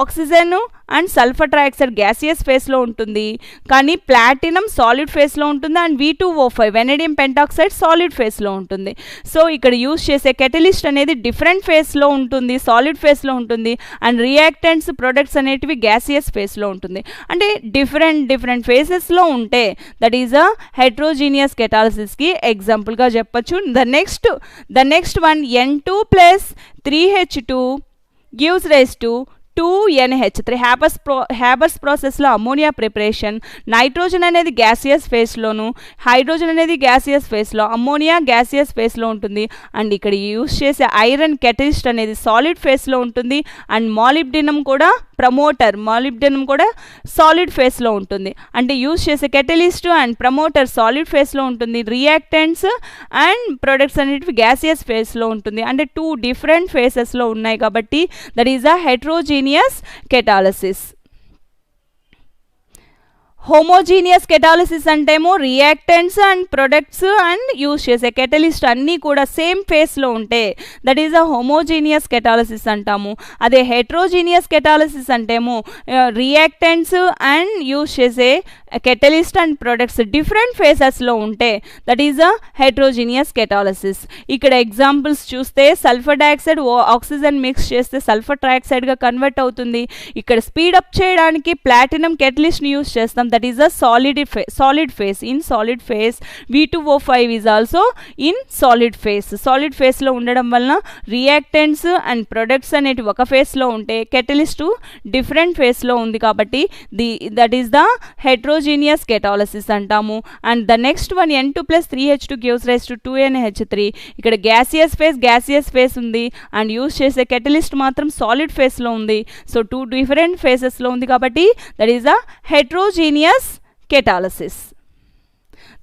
oxygen and sulphur trioxide gaseous ఫేస్లో ఉంటుంది, కానీ ప్లాటినం సాలిడ్ ఫేస్లో ఉంటుంది and V2O5 vanadium pentoxide solid ఫేస్లో ఉంటుంది. సో ఇక్కడ యూస్ చేసే కెటలిస్ట్ అనేది డిఫరెంట్ ఫేస్లో ఉంటుంది, సాలిడ్ ఫేస్లో ఉంటుంది, అండ్ రియాక్టెంట్స్ ప్రొడక్ట్స్ అనేటివి గ్యాసియస్ ఫేస్లో ఉంటుంది. అంటే డిఫరెంట్ ఫేసెస్లో ఉంటే దట్ ఈస్ అ హెట్రోజీనియస్ కెటాలిసిస్కి ఎగ్జాంపుల్గా చెప్పచ్చు. The next one N2 + 3H2 gives rise to 2NH3. Haber's ప్రాసెస్లో అమోనియా ప్రిపరేషన్. నైట్రోజన్ అనేది గ్యాసియస్ ఫేస్లోను, హైడ్రోజన్ అనేది గ్యాసియస్ ఫేస్లో, అమోనియా గ్యాసియస్ ఫేస్లో ఉంటుంది. అండ్ ఇక్కడ యూస్ చేసే ఐరన్ కెటలిస్ట్ అనేది సాలిడ్ ఫేస్లో ఉంటుంది. అండ్ మాలిబ్డినం కూడా సాలిడ్ ఫేస్లో ఉంటుంది. అంటే యూస్ చేసే కెటలిస్ట్ అండ్ ప్రమోటర్ సాలిడ్ ఫేస్లో ఉంటుంది. రియాక్టెంట్స్ అండ్ ప్రొడక్ట్స్ అనేటివి గ్యాసియస్ ఫేస్లో ఉంటుంది. అంటే 2 డిఫరెంట్ ఫేసెస్లో ఉన్నాయి కాబట్టి that is a heterogeneous catalysis. Homogeneous catalysis అంటేమో reactants and products and use చేసే కెటలిస్ట్ అన్నీ కూడా సేమ్ ఫేస్లో ఉంటే that is a homogeneous catalysis అంటాము. అదే హెట్రోజీనియస్ కెటాలిసిస్ అంటేమో రియాక్టెంట్స్ అండ్ యూస్ చేసే కెటలిస్ట్ అండ్ ప్రొడక్ట్స్ డిఫరెంట్ ఫేసెస్లో ఉంటే that is a heterogeneous catalysis. ఇక్కడ ఎగ్జాంపుల్స్ చూస్తే సల్ఫర్ డైఆక్సైడ్ ఆక్సిజన్ మిక్స్ చేస్తే సల్ఫర్ ట్రైఆక్సైడ్గా కన్వర్ట్ అవుతుంది. ఇక్కడ స్పీడప్ చేయడానికి ప్లాటినం కెటలిస్ట్ని యూస్ చేస్తాం, that is a solid face. In solid phase V2O5 is also in solid phase. Solid ఫేస్లో ఉండడం వలన రియాక్టెంట్స్ అండ్ ప్రొడక్ట్స్ అనేటివి ఒక ఫేస్లో ఉంటే కెటలిస్ట్ డిఫరెంట్ ఫేస్లో ఉంది కాబట్టి that is the heterogeneous catalysis అంటాము. And the next one N2+3H2 gives rise to 2NH3. ఇక్కడ గ్యాసియస్ ఫేస్ ఉంది అండ్ యూజ్ చేసే కెటలిస్ట్ మాత్రం సాలిడ్ ఫేస్లో ఉంది. సో 2 డిఫరెంట్ ఫేసెస్లో ఉంది కాబట్టి that is the heterogeneous catalysis.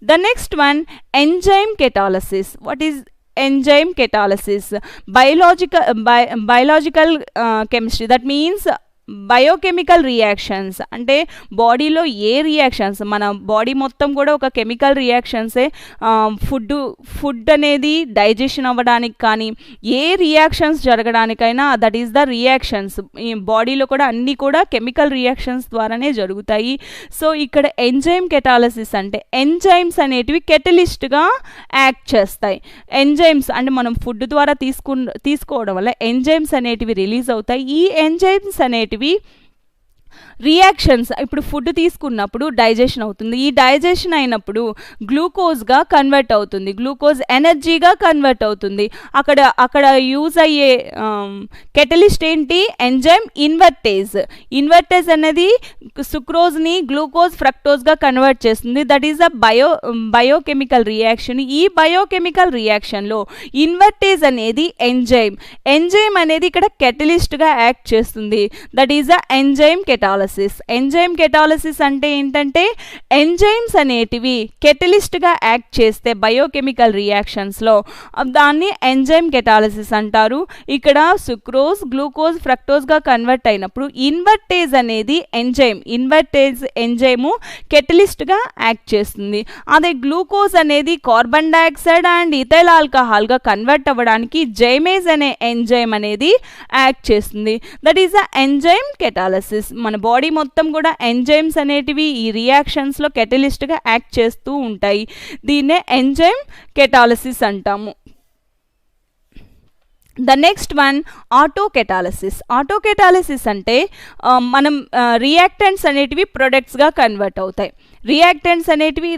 The next one, enzyme catalysis. What is enzyme catalysis? Biological chemistry. That means biochemical reactions. అంటే బాడీలో ఏ రియాక్షన్స్, మన బాడీ మొత్తం కూడా ఒక కెమికల్ రియాక్షన్సే. ఫుడ్ అనేది డైజెషన్ అవ్వడానికి కానీ ఏ రియాక్షన్స్ జరగడానికైనా దట్ ఈస్ ద రియాక్షన్స్. ఈ బాడీలో కూడా అన్నీ కూడా కెమికల్ రియాక్షన్స్ ద్వారానే జరుగుతాయి. సో ఇక్కడ ఎంజైమ్ కెటాలసిస్ అంటే ఎంజైమ్స్ అనేటివి కెటలిస్ట్గా యాక్ట్ చేస్తాయి. ఎంజైమ్స్ అంటే మనం ఫుడ్ ద్వారా తీసుకోవడం వల్ల ఎంజైమ్స్ అనేటివి రిలీజ్ అవుతాయి. ఈ ఎంజైమ్స్ అనేటివి రియాక్షన్స్, ఇప్పుడు ఫుడ్ తీసుకున్నప్పుడు డైజెషన్ అవుతుంది. ఈ డైజెషన్ అయినప్పుడు గ్లూకోజ్గా కన్వర్ట్ అవుతుంది, గ్లూకోజ్ ఎనర్జీగా కన్వర్ట్ అవుతుంది. అక్కడ యూజ్ అయ్యే కెటలిస్ట్ ఏంటి? ఎంజైమ్ ఇన్వర్టేజ్ అనేది సుక్రోజ్ని గ్లూకోజ్ ఫ్రక్టోజ్గా కన్వర్ట్ చేస్తుంది. That is a biochemical reaction. ఈ బయోకెమికల్ రియాక్షన్లో ఇన్వర్టేజ్ అనేది ఎంజైమ్ అనేది ఇక్కడ కెటలిస్ట్గా యాక్ట్ చేస్తుంది. That is a enzyme catalysis. Enzyme catalysis అంటే ఏంటంటే ఎంజైమ్స్ అనేటివి కెటలిస్ట్గా యాక్ట్ చేస్తే బయోకెమికల్ రియాక్షన్స్లో దాన్ని ఎంజైమ్ కెటాలసిస్ అంటారు. ఇక్కడ సుక్రోజ్ గ్లూకోజ్ ఫ్రక్టోజ్గా కన్వర్ట్ అయినప్పుడు ఇన్వర్టేజ్ అనేది ఎంజైము కెటలిస్ట్గా యాక్ట్ చేస్తుంది. అదే గ్లూకోజ్ అనేది కార్బన్ డైఆక్సైడ్ అండ్ ఇథైల్ ఆల్కహాల్గా కన్వర్ట్ అవ్వడానికి జైమేజ్ అనే ఎంజైమ్ అనేది యాక్ట్ చేస్తుంది. That is a enzyme catalysis. మన బాడీ మొత్తం కూడా ఎంజైమ్స్ అనేటివి ఈ రియాక్షన్స్లో కెటలిస్ట్గా యాక్ట్ చేస్తూ ఉంటాయి. దీన్నే ఎంజైమ్ కెటాలసిస్ అంటాము. The next one autocatalysis. Autocatalysis అంటే మనం రియాక్టెంట్స్ అనేటివి ప్రొడక్ట్స్గా కన్వర్ట్ అవుతాయి. రియాక్టెంట్స్ అనేటివి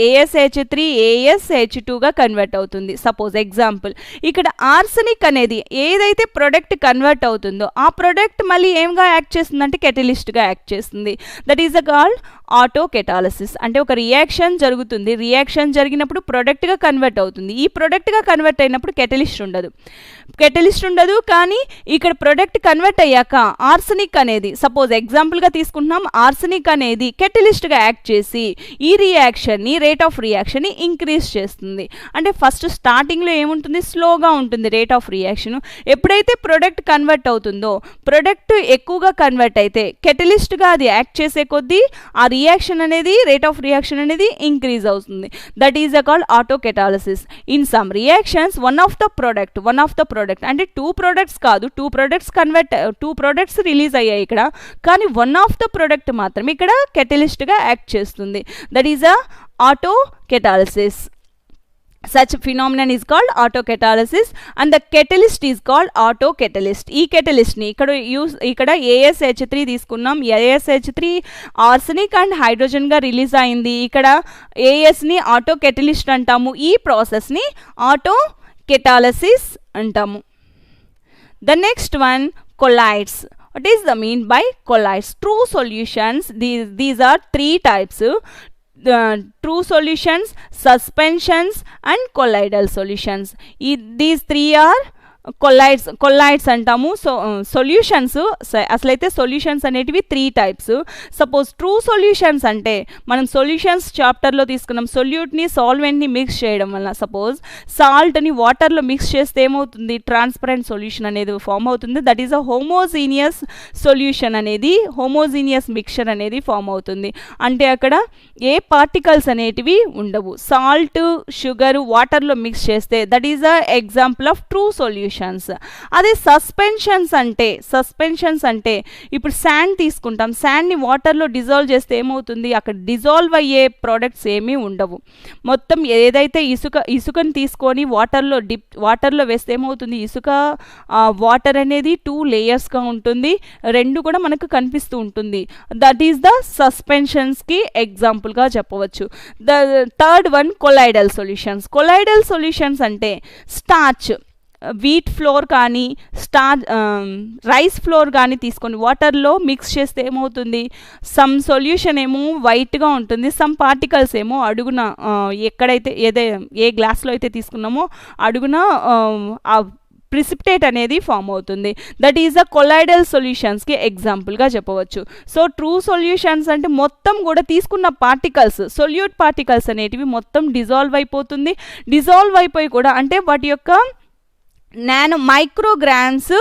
ASH3 ASH2గా కన్వర్ట్ అవుతుంది. సపోజ్ ఎగ్జాంపుల్ ఇక్కడ ఆర్సెనిక్ అనేది ఏదైతే ప్రొడక్ట్ కన్వర్ట్ అవుతుందో ఆ ప్రొడక్ట్ మళ్ళీ ఏంగా యాక్ట్ చేస్తుంది అంటే కెటలిస్ట్గా యాక్ట్ చేస్తుంది. That is called autocatalysis. అంటే ఒక రియాక్షన్ జరుగుతుంది, రియాక్షన్ జరిగినప్పుడు ప్రొడక్ట్గా కన్వర్ట్ అవుతుంది. ఈ ప్రొడక్ట్గా కన్వర్ట్ అయినప్పుడు కెటలిస్ట్ ఉండదు. కానీ ఇక్కడ ప్రొడక్ట్ కన్వర్ట్ అయ్యాక ఆర్సెనిక్ అనేది సపోజ్ ఎగ్జాంపుల్గా తీసుకుంటున్నాం. ఆర్సెనిక్ అనేది కెటలిస్ట్గా యాక్ట్ చేసి ఈ రియాక్షన్ని రేట్ ఆఫ్ రియాక్షన్ని ఇంక్రీజ్ చేస్తుంది. అంటే ఫస్ట్ స్టార్టింగ్లో ఏముంటుంది? స్లోగా ఉంటుంది రేట్ ఆఫ్ రియాక్షన్. ఎప్పుడైతే ప్రొడక్ట్ కన్వర్ట్ అవుతుందో ప్రొడక్ట్ ఎక్కువగా కన్వర్ట్ అయితే కెటలిస్ట్గా అది యాక్ట్ చేసే కొద్దీ ఆ రియాక్షన్ అనేది రేట్ ఆఫ్ రియాక్షన్ అనేది ఇంక్రీజ్ అవుతుంది. That is called autocatalysis. In some reactions one of the product అంటే 2 ప్రొడక్ట్స్ కాదు, 2 ప్రొడక్ట్స్ రిలీజ్ అయ్యాయి ఇక్కడ, కానీ వన్ ఆఫ్ ద ప్రొడక్ట్ మాత్రం ఇక్కడ కెటలిస్ట్గా యాక్ట్ చేస్తుంది. That is a autocatalysis. Such phenomenon is called autocatalysis and the catalyst is called autocatalyst. ఈ catalyst ని ఇక్కడ ASH3 తీసుకున్నాం. ASH3 ఆర్సెనిక్ అండ్ హైడ్రోజన్ గా రిలీజ్ అయింది. ఇక్కడ AS ని ఆటోకెటలిస్ట్ అంటాము. ఈ ప్రాసెస్ ని ఆటోకెటాలసిస్ అంటాము. The next one, colloids. What is the mean by colloids? True solutions. These are 3 types. True solutions, suspensions and colloidal solutions. These 3 are కొల్లాయిడ్స్ అంటాము. సో సొల్యూషన్స్ అసలైతే సొల్యూషన్స్ అనేటివి 3 టైప్స్. సపోజ్ ట్రూ సొల్యూషన్స్ అంటే మనం solutions చాప్టర్లో తీసుకున్నాం. సొల్యూట్ని సాల్వెంట్ని mix చేయడం వల్ల suppose సాల్ట్ని వాటర్లో మిక్స్ చేస్తే ఏమవుతుంది? ట్రాన్స్పరెంట్ సొల్యూషన్ అనేది ఫామ్ అవుతుంది. That is a homogeneous solution అనేది, హోమోజీనియస్ మిక్చర్ అనేది ఫామ్ అవుతుంది. అంటే అక్కడ ఏ పార్టికల్స్ అనేటివి ఉండవు. సాల్ట్ షుగర్ వాటర్లో మిక్స్ చేస్తే that is a example of true solution. Solutions. అదే సస్పెన్షన్స్ అంటే ఇప్పుడు శాండ్ తీసుకుంటాం, శాండ్ని వాటర్లో డిజాల్వ్ చేస్తే ఏమవుతుంది, అక్కడ డిజాల్వ్ అయ్యే ప్రోడక్ట్స్ ఏమీ ఉండవు. మొత్తం ఏదైతే ఇసుకని తీసుకొని వాటర్లో వేస్తే ఏమవుతుంది, ఇసుక వాటర్ అనేది 2 లేయర్స్గా ఉంటుంది, రెండు కూడా మనకు కనిపిస్తూ ఉంటుంది. దట్ ఈస్ ద సస్పెన్షన్స్కి ఎగ్జాంపుల్గా చెప్పవచ్చు. The third one colloidal solutions అంటే స్టార్చ్, వీట్ ఫ్లోర్ కానీ రైస్ ఫ్లోర్ కానీ తీసుకొని వాటర్లో మిక్స్ చేస్తే ఏమవుతుంది, సమ్ సొల్యూషన్ ఏమో వైట్గా ఉంటుంది, సమ్ పార్టికల్స్ ఏమో అడుగున ఎక్కడైతే ఏ గ్లాస్లో అయితే తీసుకున్నామో అడుగున ప్రిసిపిటేట్ అనేది ఫామ్ అవుతుంది. దట్ ఈస్ ద కొలైడల్ సొల్యూషన్స్కి ఎగ్జాంపుల్గా చెప్పవచ్చు. సో ట్రూ సొల్యూషన్స్ అంటే మొత్తం కూడా తీసుకున్న పార్టికల్స్, సొల్యూట్ పార్టికల్స్ అనేటివి మొత్తం డిజాల్వ్ అయిపోయి కూడా అంటే వాటి యొక్క మైక్రోగ్రామ్స్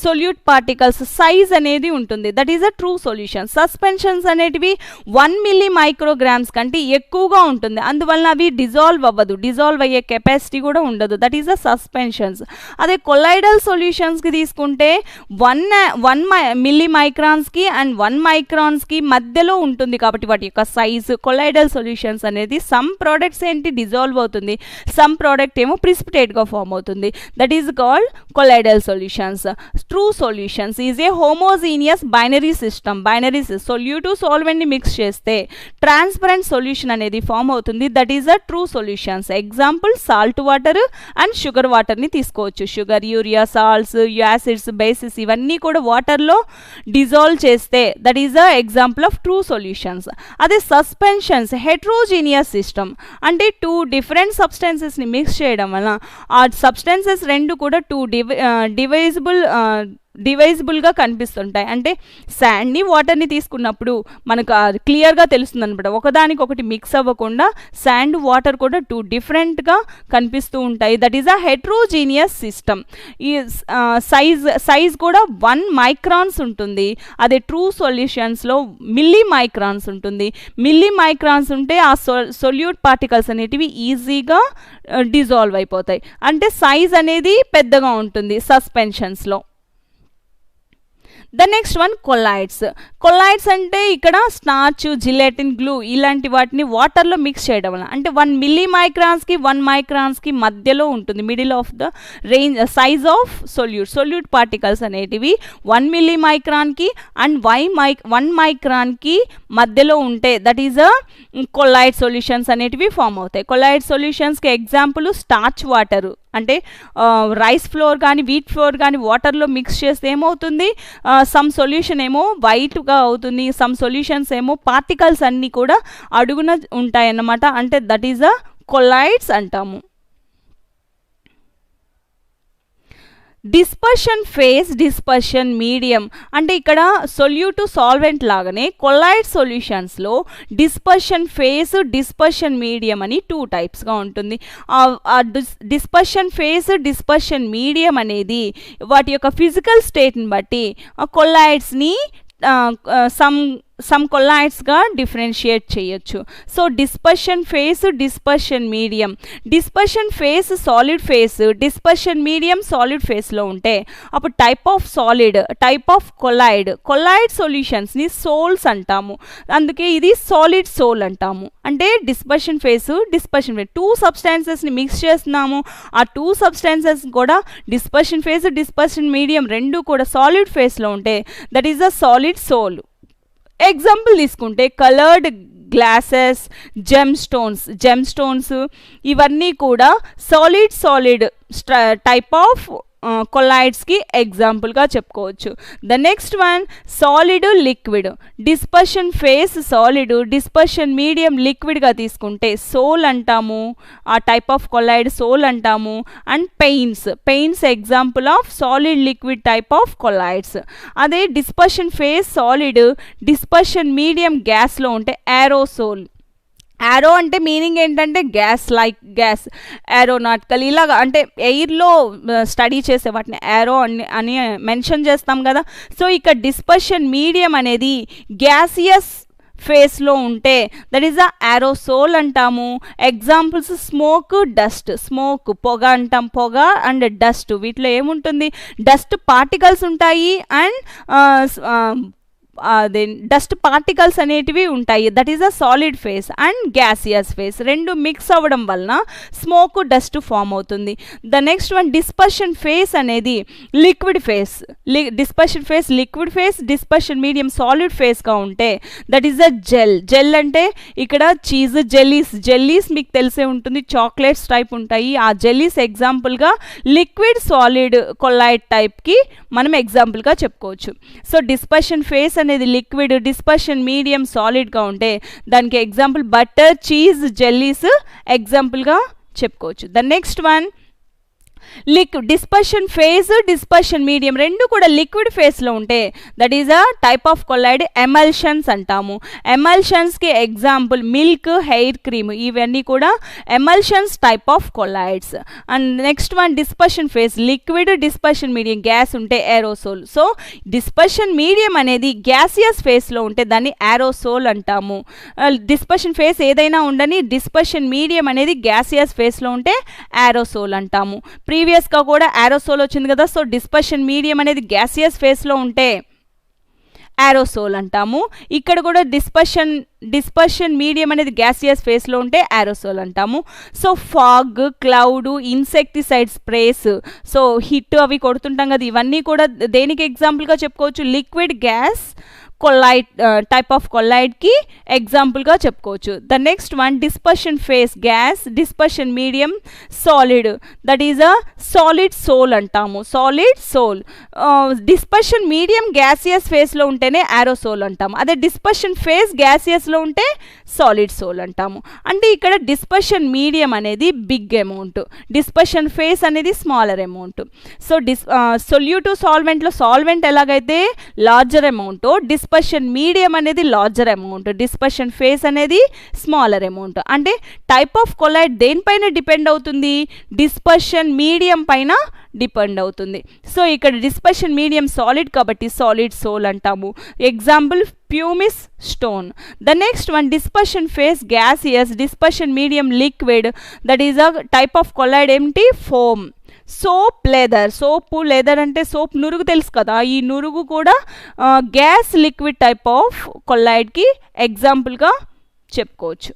సొల్యూట్ పార్టికల్స్ సైజ్ అనేది ఉంటుంది. That is a true solution. Suspensions అనేటివి 1 మిల్లీ మైక్రోగ్రామ్స్ కంటే ఎక్కువగా ఉంటుంది, అందువలన అవి డిజాల్వ్ అయ్యే కెపాసిటీ కూడా ఉండదు. That is the suspensions. అదే కొలైడల్ సొల్యూషన్స్కి తీసుకుంటే 1 మిల్లీ మైక్రాన్స్కి అండ్ 1 మైక్రాన్స్కి మధ్యలో ఉంటుంది కాబట్టి వాటి యొక్క సైజ్. కొలైడల్ సొల్యూషన్స్ అనేది సమ్ ప్రోడక్ట్స్ ఏంటి డిజాల్వ్ అవుతుంది, సమ్ ప్రోడక్ట్ ఏమో ప్రిసిపిటేట్గా ఫామ్ అవుతుంది. That is called colloidal solutions. True solutions is a homogeneous binary system. Solute solvent ని మిక్స్ చేస్తే ట్రాన్స్పరెంట్ సొల్యూషన్ అనేది ఫామ్ అవుతుంది. That is a true solutions. Example salt water and sugar వాటర్ని తీసుకోవచ్చు. Sugar, urea, salts, acids, basis ఇవన్నీ కూడా వాటర్లో dissolve చేస్తే that is a example of true solutions. అదే సస్పెన్షన్స్ హెట్రోజీనియస్ సిస్టమ్ అంటే 2 డిఫరెంట్ సబ్స్టెన్సెస్ని మిక్స్ చేయడం వలన ఆ సబ్స్టెన్సెస్ రెండు కూడా 2 డివైజబుల్గా కనిపిస్తుంటాయి. అంటే శాండ్ని వాటర్ని తీసుకున్నప్పుడు మనకు క్లియర్గా తెలుస్తుంది అనమాట, ఒకదానికొకటి మిక్స్ అవ్వకుండా శాండ్ వాటర్ కూడా 2 డిఫరెంట్గా కనిపిస్తూ ఉంటాయి. That is a heterogeneous system. ఈ సైజ్ కూడా 1 మైక్రాన్స్ ఉంటుంది. అదే ట్రూ సొల్యూషన్స్లో మిల్లీ మైక్రాన్స్ ఉంటుంది. మిల్లీ మైక్రాన్స్ ఉంటే ఆ సొల్యూట్ పార్టికల్స్ అనేటివి ఈజీగా డిజాల్వ్ అయిపోతాయి. అంటే సైజ్ అనేది పెద్దగా ఉంటుంది సస్పెన్షన్స్లో. ద నెక్స్ట్ వన్ కొలైడ్స్ అంటే ఇక్కడ స్టార్చ్, జిలెటిన్, గ్లూ ఇలాంటి వాటిని వాటర్లో మిక్స్ చేయడం వల్ల అంటే 1 మిల్లీ మైక్రాన్స్కి 1 మైక్రాన్స్కి మధ్యలో ఉంటుంది, middle of the range size of solute particles అనేటివి 1 మిల్లీ మైక్రాన్కి అండ్ 1 మైక్రాన్కి మధ్యలో ఉంటే that is a collide solutions అనేటివి ఫామ్ అవుతాయి. కొలైడ్ సొల్యూషన్స్కి ఎగ్జాంపుల్ స్టార్చ్ వాటర్ అంటే రైస్ ఫ్లోర్ కానీ వీట్ ఫ్లోర్ కానీ వాటర్లో మిక్స్ చేస్తే ఏమవుతుంది, సమ్ సొల్యూషన్ ఏమో వైట్గా అవుతుంది, సమ్ సొల్యూషన్స్ ఏమో పార్టికల్స్ అన్నీ కూడా అడుగున ఉంటాయన్నమాట. అంటే దట్ ఈస్ అ కొలైడ్స్ అంటాము. డిస్పర్షన్ మీడియం అంటే ఇక్కడ సొల్యూట్ సోల్వెంట్ లాగానే కొలైడ్ సొల్యూషన్స్లో డిస్పర్షన్ మీడియం అని 2 టైప్స్గా ఉంటుంది. డిస్పర్షన్ మీడియం అనేది వాటి యొక్క ఫిజికల్ స్టేట్ని బట్టి కొలైడ్స్ని సమ్ కొలైడ్స్గా డిఫరెన్షియేట్ చేయొచ్చు. So dispersion medium, dispersion phase solid phase, dispersion medium solid ఫేస్లో ఉంటే అప్పుడు టైప్ ఆఫ్ కొలైడ్ సొల్యూషన్స్ని సోల్స్ అంటాము. అందుకే ఇది సాలిడ్ సోల్ అంటాము. అంటే డిస్పర్షన్ 2 సబ్స్టాన్సెస్ని మిక్స్ చేస్తున్నాము, ఆ 2 సబ్స్టాన్సెస్ కూడా డిస్పర్షన్ మీడియం రెండు కూడా సాలిడ్ ఫేస్లో ఉంటే that is the solid sol. Example తీసుకుంటే కలర్డ్ గ్లాసెస్, జెమ్ స్టోన్స్ ఇవన్నీ కూడా సాలిడ్ టైప్ ఆఫ్ కొలైడ్స్కి ఎగ్జాంపుల్గా చెప్పుకోవచ్చు. The next one solid liquid. Dispersion phase solid, dispersion medium లిక్విడ్గా తీసుకుంటే సోల్ అంటాము, ఆ టైప్ ఆఫ్ కొలైడ్ సోల్ అంటాము. And paints example of solid liquid type of colloids. అదే dispersion phase solid, dispersion medium గ్యాస్లో ఉంటే ఏరోసోల్. యారో అంటే meaning ఏంటంటే గ్యాస్ ఏరోనాటికల్ ఇలాగా అంటే ఎయిర్లో స్టడీ చేసే వాటిని యారో అని మెన్షన్ చేస్తాం కదా. సో ఇక్కడ డిస్పర్షన్ మీడియం అనేది గ్యాసియస్ ఫేస్లో ఉంటే దట్ ఈస్ ద ఏరోసోల్ అంటాము. Examples smoke, dust. స్మోక్ పొగ అంటాం, పొగ అండ్ డస్ట్, వీటిలో ఏముంటుంది, డస్ట్ పార్టికల్స్ ఉంటాయి అండ్ అదే డస్ట్ పార్టికల్స్ అనేటివి ఉంటాయి. That is a solid phase and gaseous phase, రెండు మిక్స్ అవ్వడం వలన స్మోక్, డస్ట్ ఫామ్ అవుతుంది. The next one dispersion phase అనేది liquid phase. Dispersion phase liquid phase, dispersion medium solid ఫేస్గా ఉంటే that is a gel. Gel అంటే ఇక్కడ cheese jellies, jellies మీకు తెలిసే ఉంటుంది, చాక్లెట్స్ టైప్ ఉంటాయి. ఆ జెల్లీస్ ఎగ్జాంపుల్గా లిక్విడ్ సాలిడ్ కొల్లాయిడ్ టైప్కి మనం ఎగ్జాంపుల్గా చెప్పుకోవచ్చు. సో డిస్పర్షన్ ఫేస్ అనేది లిక్విడ్, డిస్పర్షన్ మీడియం సాలిడ్గా ఉంటే దానికి ఎగ్జాంపుల్ బటర్, చీజ్, జెల్లీస్ ఎగ్జాంపుల్గా చెప్పుకోవచ్చు. The next one dispersion phase, dispersion medium రెండు కూడా లిక్విడ్ ఫేస్లో ఉంటే that is a type of colloid emulsions అంటాము. ఎమల్షన్స్కి ఎగ్జాంపుల్ మిల్క్, హెయిర్ క్రీమ్, ఇవన్నీ కూడా emulsions type of colloids. And next one dispersion phase liquid, dispersion medium gas ఉంటే aerosol. So dispersion medium అనేది గ్యాసియస్ ఫేస్లో ఉంటే దాన్ని ఏరోసోల్ అంటాము. డిస్పర్షన్ ఫేస్ ఏదైనా ఉండని, డిస్పర్షన్ మీడియం అనేది గ్యాసియస్ ఫేస్లో ఉంటే ఏరోసోల్ అంటాము. ప్రీవియస్గా కూడా ఏరోసోల్ వచ్చింది కదా, సో డిస్పర్షన్ మీడియం అనేది గ్యాసియస్ ఫేస్లో ఉంటే ఏరోసోల్ అంటాము. ఇక్కడ కూడా డిస్పర్షన్ మీడియం అనేది గ్యాసియస్ ఫేస్లో ఉంటే ఏరోసోల్ అంటాము. So fog, cloud, insecticide sprays, so hit అవి కొడుతుంటాం కదా, ఇవన్నీ కూడా దేనికి ఎగ్జాంపుల్గా చెప్పుకోవచ్చు, liquid, gas colloid type of కొల్లాయిడ్కి ఎగ్జాంపుల్గా చెప్పుకోవచ్చు. The next one dispersion phase gas, dispersion medium solid, that is a solid sol అంటాము. Solid sol. Dispersion medium gaseous ఫేస్లో ఉంటేనే ఏరోసోల్ అంటాము. అదే డిస్పర్షన్ ఫేస్ గ్యాసియస్లో ఉంటే సాలిడ్ సోల్ అంటాము. అంటే ఇక్కడ డిస్పర్షన్ మీడియం అనేది బిగ్ అమౌంట్, డిస్పర్షన్ ఫేస్ అనేది స్మాలర్ అమౌంట్. సో సొల్యూటివ్ సాల్వెంట్లో సాల్వెంట్ ఎలాగైతే లార్జర్ అమౌంట్, డిస్పర్షన్ మీడియం అనేది లార్జర్ అమౌంట్, డిస్పర్షన్ ఫేస్ అనేది స్మాలర్ అమౌంట్. అంటే టైప్ ఆఫ్ కొల్లాయిడ్ దేనిపైన డిపెండ్ అవుతుంది, డిస్పర్షన్ మీడియం పైన డిపెండ్ అవుతుంది. సో ఇక్కడ డిస్పర్షన్ మీడియం సాలిడ్ కాబట్టి సాలిడ్ సోల్ అంటాము. Example pumice stone. The next one dispersion face gaseous, dispersion medium liquid, that is a type of colloid ఏమిటి, foam. Soap, lather. Soap, lather అంటే soap నురుగు తెలుసు కదా, ఈ నురుగు కూడా గ్యాస్ లిక్విడ్ టైప్ ఆఫ్ కొల్లాయిడ్కి ఎగ్జాంపుల్గా చెప్పుకోవచ్చు.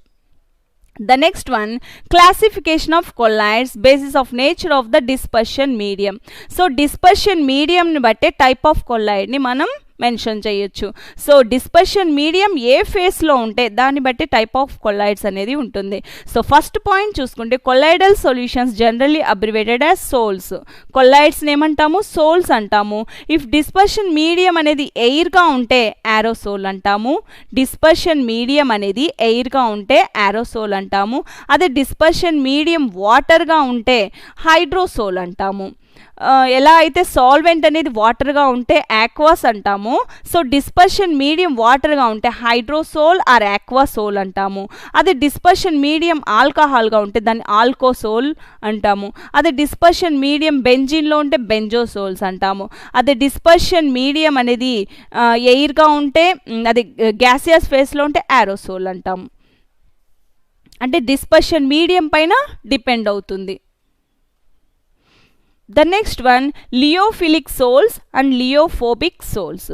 The next one, classification of colloids basis of nature of the dispersion medium. So dispersion medium ni batte type of colloid ni manam mention చేయొచ్చు. సో డిస్పర్షన్ మీడియం ఏ ఫేస్లో ఉంటే దాన్ని బట్టి type of colloids అనేది ఉంటుంది. సో ఫస్ట్ పాయింట్ చూసుకుంటే colloidal solutions generally abbreviated as sols. కొల్లాయిడ్స్ని ఏమంటాము, సోల్స్ అంటాము. ఇఫ్ డిస్పర్షన్ మీడియం అనేది ఎయిర్గా ఉంటే ఏరోసోల్ అంటాము. డిస్పర్షన్ మీడియం అనేది ఎయిర్గా ఉంటే ఏరోసోల్ అంటాము. అదే డిస్పర్షన్ మీడియం వాటర్గా ఉంటే హైడ్రోసోల్ అంటాము. ఎలా అయితే సాల్వెంట్ అనేది వాటర్గా ఉంటే ఆక్వాస్ అంటాము, సో డిస్పర్షన్ మీడియం వాటర్గా ఉంటే హైడ్రోసోల్ ఆర్ ఆక్వాసోల్ అంటాము. అదే డిస్పర్షన్ మీడియం ఆల్కహాల్గా ఉంటే దాన్ని ఆల్కోసోల్ అంటాము. అదే డిస్పర్షన్ మీడియం బెంజిన్లో ఉంటే బెంజోసోల్స్ అంటాము. అదే డిస్పర్షన్ మీడియం అనేది ఎయిర్గా ఉంటే అది గ్యాసియస్ ఫేస్లో ఉంటే ఏరోసోల్ అంటాము. అంటే డిస్పర్షన్ మీడియం పైన డిపెండ్ అవుతుంది. The next one, lyophilic sols and lyophobic sols.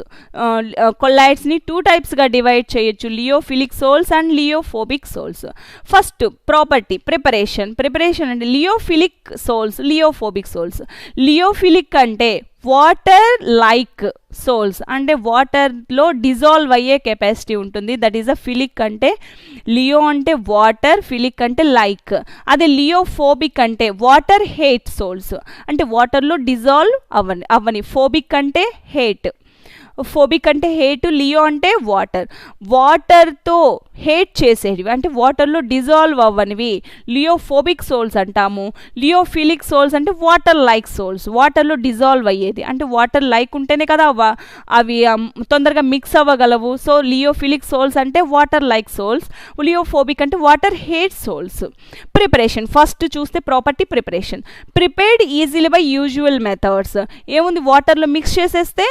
కొల్లాయిడ్స్ని 2 టైప్స్గా డివైడ్ చేయొచ్చు, lyophilic sols and lyophobic sols. First property preparation అంటే lyophilic sols, lyophobic sols. Lyophilic అంటే వాటర్ లైక్ సోల్స్, అంటే వాటర్లో డిజాల్వ్ అయ్యే కెపాసిటీ ఉంటుంది. That is a philic. అంటే లియో అంటే వాటర్, ఫిలిక్ అంటే లైక్. అదే లియోఫోబిక్ అంటే వాటర్ హేట్ సోల్స్, అంటే వాటర్లో డిజాల్వ్ అవ్వని. ఫోబిక్ అంటే హేట్, ఫోబిక్ అంటే హేట్, లియో అంటే వాటర్తో హేట్ చేసేటివి, అంటే వాటర్లో డిజాల్వ్ అవ్వనివి లియోఫోబిక్ సోల్స్ అంటాము. లియోఫిలిక్ సోల్స్ అంటే వాటర్ లైక్ సోల్స్, వాటర్లో డిజాల్వ్ అయ్యేది, అంటే వాటర్ లైక్ ఉంటేనే కదా అవి తొందరగా మిక్స్ అవ్వగలవు. సో లియోఫిలిక్ సోల్స్ అంటే వాటర్ లైక్ సోల్స్, లియోఫోబిక్ అంటే water hate sols. Preparation first చూస్తే property preparation. Prepared easily by usual methods. ఏముంది, వాటర్లో మిక్స్ చేసేస్తే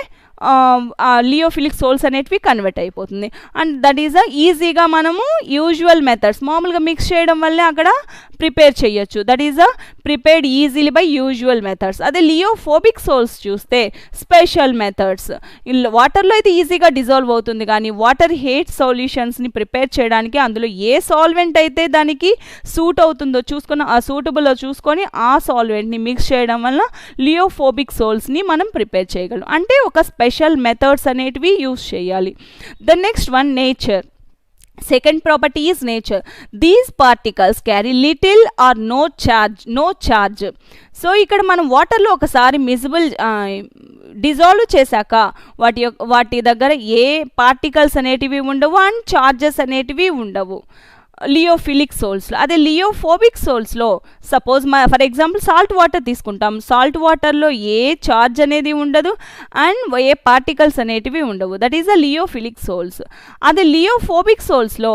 లియోఫిలిక్ సోల్స్ అనేటివి కన్వర్ట్ అయిపోతుంది. అండ్ దట్ ఈజ్ ఈజీగా మనము యూజువల్ మెథడ్స్ మామూలుగా మిక్స్ చేయడం వల్లే అక్కడ ప్రిపేర్ చేయొచ్చు. That is prepared easily by usual methods. అదే లియోఫోబిక్ సోల్స్ చూస్తే స్పెషల్ మెథడ్స్. వాటర్లో అయితే ఈజీగా డిజాల్వ్ అవుతుంది, కానీ వాటర్ హేట్ సొల్యూషన్స్ని ప్రిపేర్ చేయడానికి అందులో ఏ సాల్వెంట్ అయితే దానికి సూట్ అవుతుందో చూసుకొని ఆ సూటబుల్లో చూసుకొని ఆ సాల్వెంట్ని మిక్స్ చేయడం వల్ల లియోఫోబిక్ సోల్స్ని మనం ప్రిపేర్ చేయగలం. అంటే ఒక స్పెషల్ మెథడ్స్ అనేటివి యూస్ చేయాలి. The next one nature. Second property is nature. These particles carry little or no charge. So ఇక్కడ మనం వాటర్లో ఒకసారి మిజిబుల్ డిజాల్వ్ చేశాక వాటి దగ్గర ఏ పార్టికల్స్ అనేటివి ఉండవు అండ్ చార్జెస్ అనేటివి ఉండవు లియోఫిలిక్ సోల్స్లో. అదే లియోఫోబిక్ సోల్స్లో suppose for example salt water తీసుకుంటాం. సాల్ట్ వాటర్లో ఏ చార్జ్ అనేది ఉండదు అండ్ ఏ పార్టికల్స్ అనేటివి ఉండవు. That is a lyophilic sols. అదే లియోఫోబిక్ సోల్స్లో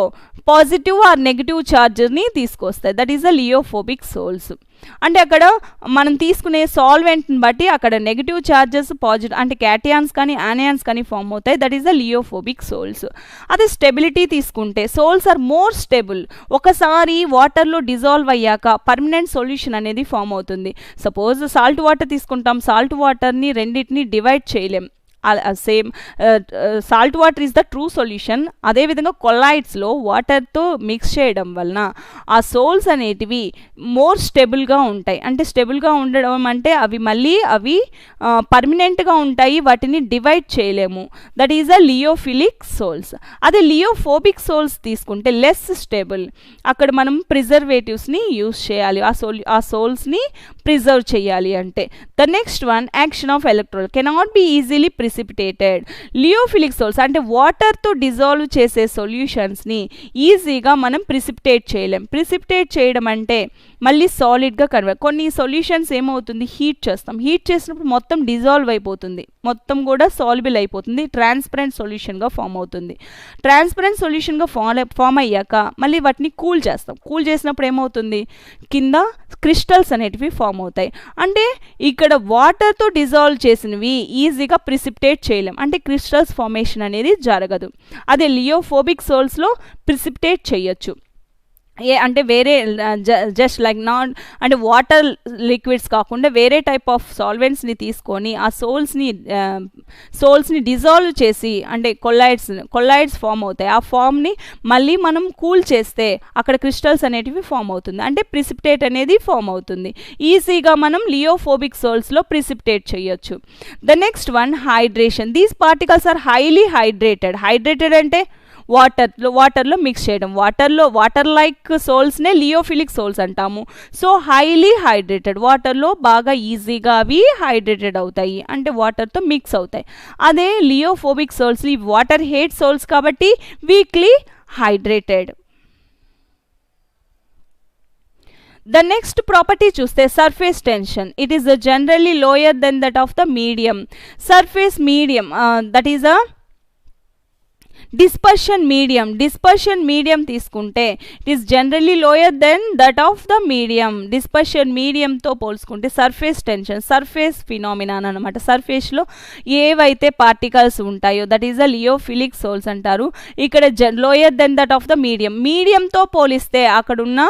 పాజిటివ్ ఆర్ నెగిటివ్ ఛార్జ్ని తీసుకొస్తాయి. That is a lyophobic sols. అంటే అక్కడ మనం తీసుకునే సాల్వెంట్ని బట్టి అక్కడ నెగిటివ్ ఛార్జెస్ పాజిటివ్ అంటే క్యాటియాన్స్ కానీ యానియాన్స్ కానీ ఫామ్ అవుతాయి. That is the lyophobic souls. అదే స్టెబిలిటీ తీసుకుంటే సోల్స్ ఆర్ మోర్ స్టేబుల్. ఒకసారి వాటర్లో డిజాల్వ్ అయ్యాక పర్మనెంట్ సొల్యూషన్ అనేది ఫామ్ అవుతుంది. సపోజ్ సాల్ట్ వాటర్ తీసుకుంటాం. సాల్ట్ వాటర్ని రెండింటిని డివైడ్ చేయలేం. Same salt water is the true solution. అదేవిధంగా కొలాయిడ్స్లో వాటర్తో మిక్స్ చేయడం వలన ఆ సోల్స్ అనేటివి మోర్ స్టేబుల్గా ఉంటాయి. అంటే స్టేబుల్గా ఉండడం అంటే అవి పర్మనెంట్గా ఉంటాయి, వాటిని డివైడ్ చేయలేము. That is a lyophilic sols. అదే లియోఫోబిక్ సోల్స్ తీసుకుంటే లెస్ స్టేబుల్. అక్కడ మనం ప్రిజర్వేటివ్స్ని యూస్ చేయాలి ఆ సోల్స్ని ప్రిజర్వ్ చేయాలి అంటే. The next one action of electrolyte cannot be easily precipitated. Lyophilic sols అంటే వాటర్తో డిజాల్వ్ చేసే సొల్యూషన్స్ని ఈజీగా మనం ప్రిసిపిటేట్ చేయలేం. ప్రిసిపిటేట్ చేయడం అంటే మళ్ళీ సాలిడ్గా కన్వర్ట్. కొన్ని సొల్యూషన్స్ ఏమవుతుంది, హీట్ చేస్తాం. హీట్ చేసినప్పుడు మొత్తం డిజాల్వ్ అయిపోతుంది, మొత్తం కూడా సాల్యుబుల్ అయిపోతుంది, ట్రాన్స్పరెంట్ సొల్యూషన్గా ఫామ్ అవుతుంది. ట్రాన్స్పరెంట్ సొల్యూషన్గా ఫామ్ అయ్యాక మళ్ళీ వాటిని కూల్ చేస్తాం. కూల్ చేసినప్పుడు ఏమవుతుంది, కింద క్రిస్టల్స్ అనేటివి ఫామ్ అవుతాయి. అంటే ఇక్కడ వాటర్తో డిజాల్వ్ చేసినవి ఈజీగా ప్రిసిపిటేట్ చేయలేం, అంటే క్రిస్టల్స్ ఫార్మేషన్ అనేది జరగదు. అదే లియోఫోబిక్ సోల్స్లో ప్రిసిపిటేట్ చేయొచ్చు. అంటే వేరే జస్ట్ లైక్ నాట్ అంటే వాటర్ లిక్విడ్స్ కాకుండా వేరే టైప్ ఆఫ్ సాల్వెంట్స్ని తీసుకొని ఆ సోల్స్ని డిజాల్వ్ చేసి అంటే కొల్లాయిడ్స్ ఫామ్ అవుతాయి. ఆ ఫామ్ని మళ్ళీ మనం కూల్ చేస్తే అక్కడ క్రిస్టల్స్ అనేటివి ఫామ్ అవుతుంది, అంటే ప్రిసిపిటేట్ అనేది ఫామ్ అవుతుంది. ఈజీగా మనం లియోఫోబిక్ సోల్స్లో ప్రిసిపిటేట్ చేయొచ్చు. The next one hydration. These particles are highly hydrated. Hydrated అంటే వాటర్లో మిక్స్ చేయడం. వాటర్ లైక్ సోల్స్నే లియోఫిలిక్ సోల్స్ అంటాము. సో హైలీ హైడ్రేటెడ్, వాటర్లో బాగా ఈజీగా అవి హైడ్రేటెడ్ అవుతాయి, అంటే వాటర్తో మిక్స్ అవుతాయి. అదే lyophobic sols water hate sols కాబట్టి weakly hydrated. The next property చూస్తే surface tension. It is generally lower than that of the medium. Surface medium, that is a dispersion medium తీసుకుంటే it is generally lower than that of the medium. Dispersion మీడియంతో పోల్చుకుంటే surface tension, surface phenomenon అనమాట. సర్ఫేస్లో ఏవైతే particles ఉంటాయో that is the lyophilic sols అంటారు. ఇక్కడ lower than that of the మీడియంతో పోలిస్తే అక్కడున్న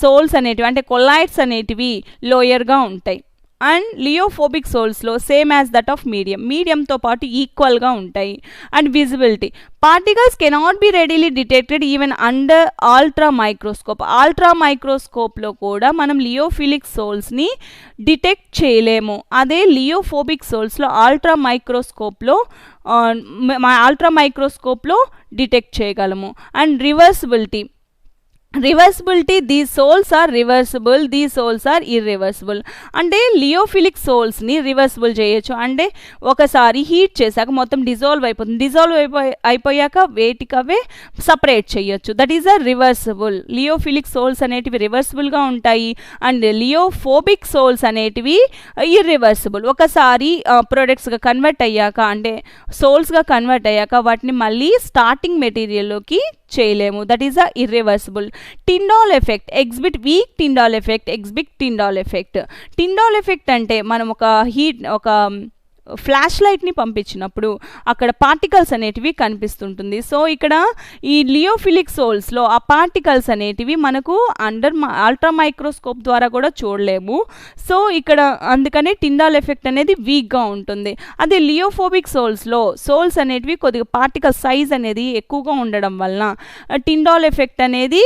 సోల్స్ అనేటివి అంటే కొల్లాయిడ్స్ అనేటివి లోయర్గా ఉంటాయి. అండ్ లియోఫోబిక్ సోల్స్లో సేమ్ యాజ్ దట్ ఆఫ్ మీడియంతో పాటు ఈక్వల్గా ఉంటాయి. And visibility, particles cannot be readily detected even under ultra మైక్రోస్కోప్లో కూడా మనం లియోఫిలిక్ సోల్స్ని డిటెక్ట్ చేయలేము. అదే లియోఫోబిక్ సోల్స్లో అల్ట్రా మైక్రోస్కోప్లో డిటెక్ట్ చేయగలము. And reversibility, these sols are reversible, these sols are irreversible. అంటే లియోఫిలిక్ సోల్స్ని రివర్సిబుల్ చేయొచ్చు. అంటే ఒకసారి హీట్ చేశాక మొత్తం డిజాల్వ్ అయిపోయాక వేటికవే సపరేట్ చేయొచ్చు. That is a reversible. Lyophilic sols అనేటివి రివర్సిబుల్గా ఉంటాయి అండ్ లియోఫోబిక్ సోల్స్ అనేటివి ఇర్రివర్సిబుల్. ఒకసారి ప్రొడక్ట్స్గా కన్వర్ట్ అయ్యాక అంటే సోల్స్గా కన్వర్ట్ అయ్యాక వాటిని మళ్ళీ స్టార్టింగ్ మెటీరియల్లోకి చేయలేము. That is a irreversible. Tyndall effect, exhibit week Tyndall effect, Tyndall effect అంటే మనం ఒక ఫ్లాష్ లైట్ని పంపించినప్పుడు అక్కడ పార్టికల్స్ అనేటివి కనిపిస్తుంటుంది. సో ఇక్కడ ఈ లియోఫిలిక్ సోల్స్లో ఆ పార్టికల్స్ అనేటివి మనకు అల్ట్రా మైక్రోస్కోప్ ద్వారా కూడా చూడలేము. సో ఇక్కడ అందుకనే టిండాల్ ఎఫెక్ట్ అనేది వీక్గా ఉంటుంది. అదే లియోఫోబిక్ సోల్స్ అనేటివి కొద్దిగా పార్టికల్ సైజ్ అనేది ఎక్కువగా ఉండడం వలన టిండాల్ ఎఫెక్ట్ అనేది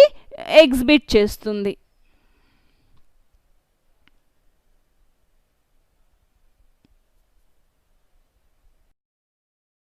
ఎగ్జిబిట్ చేస్తుంది.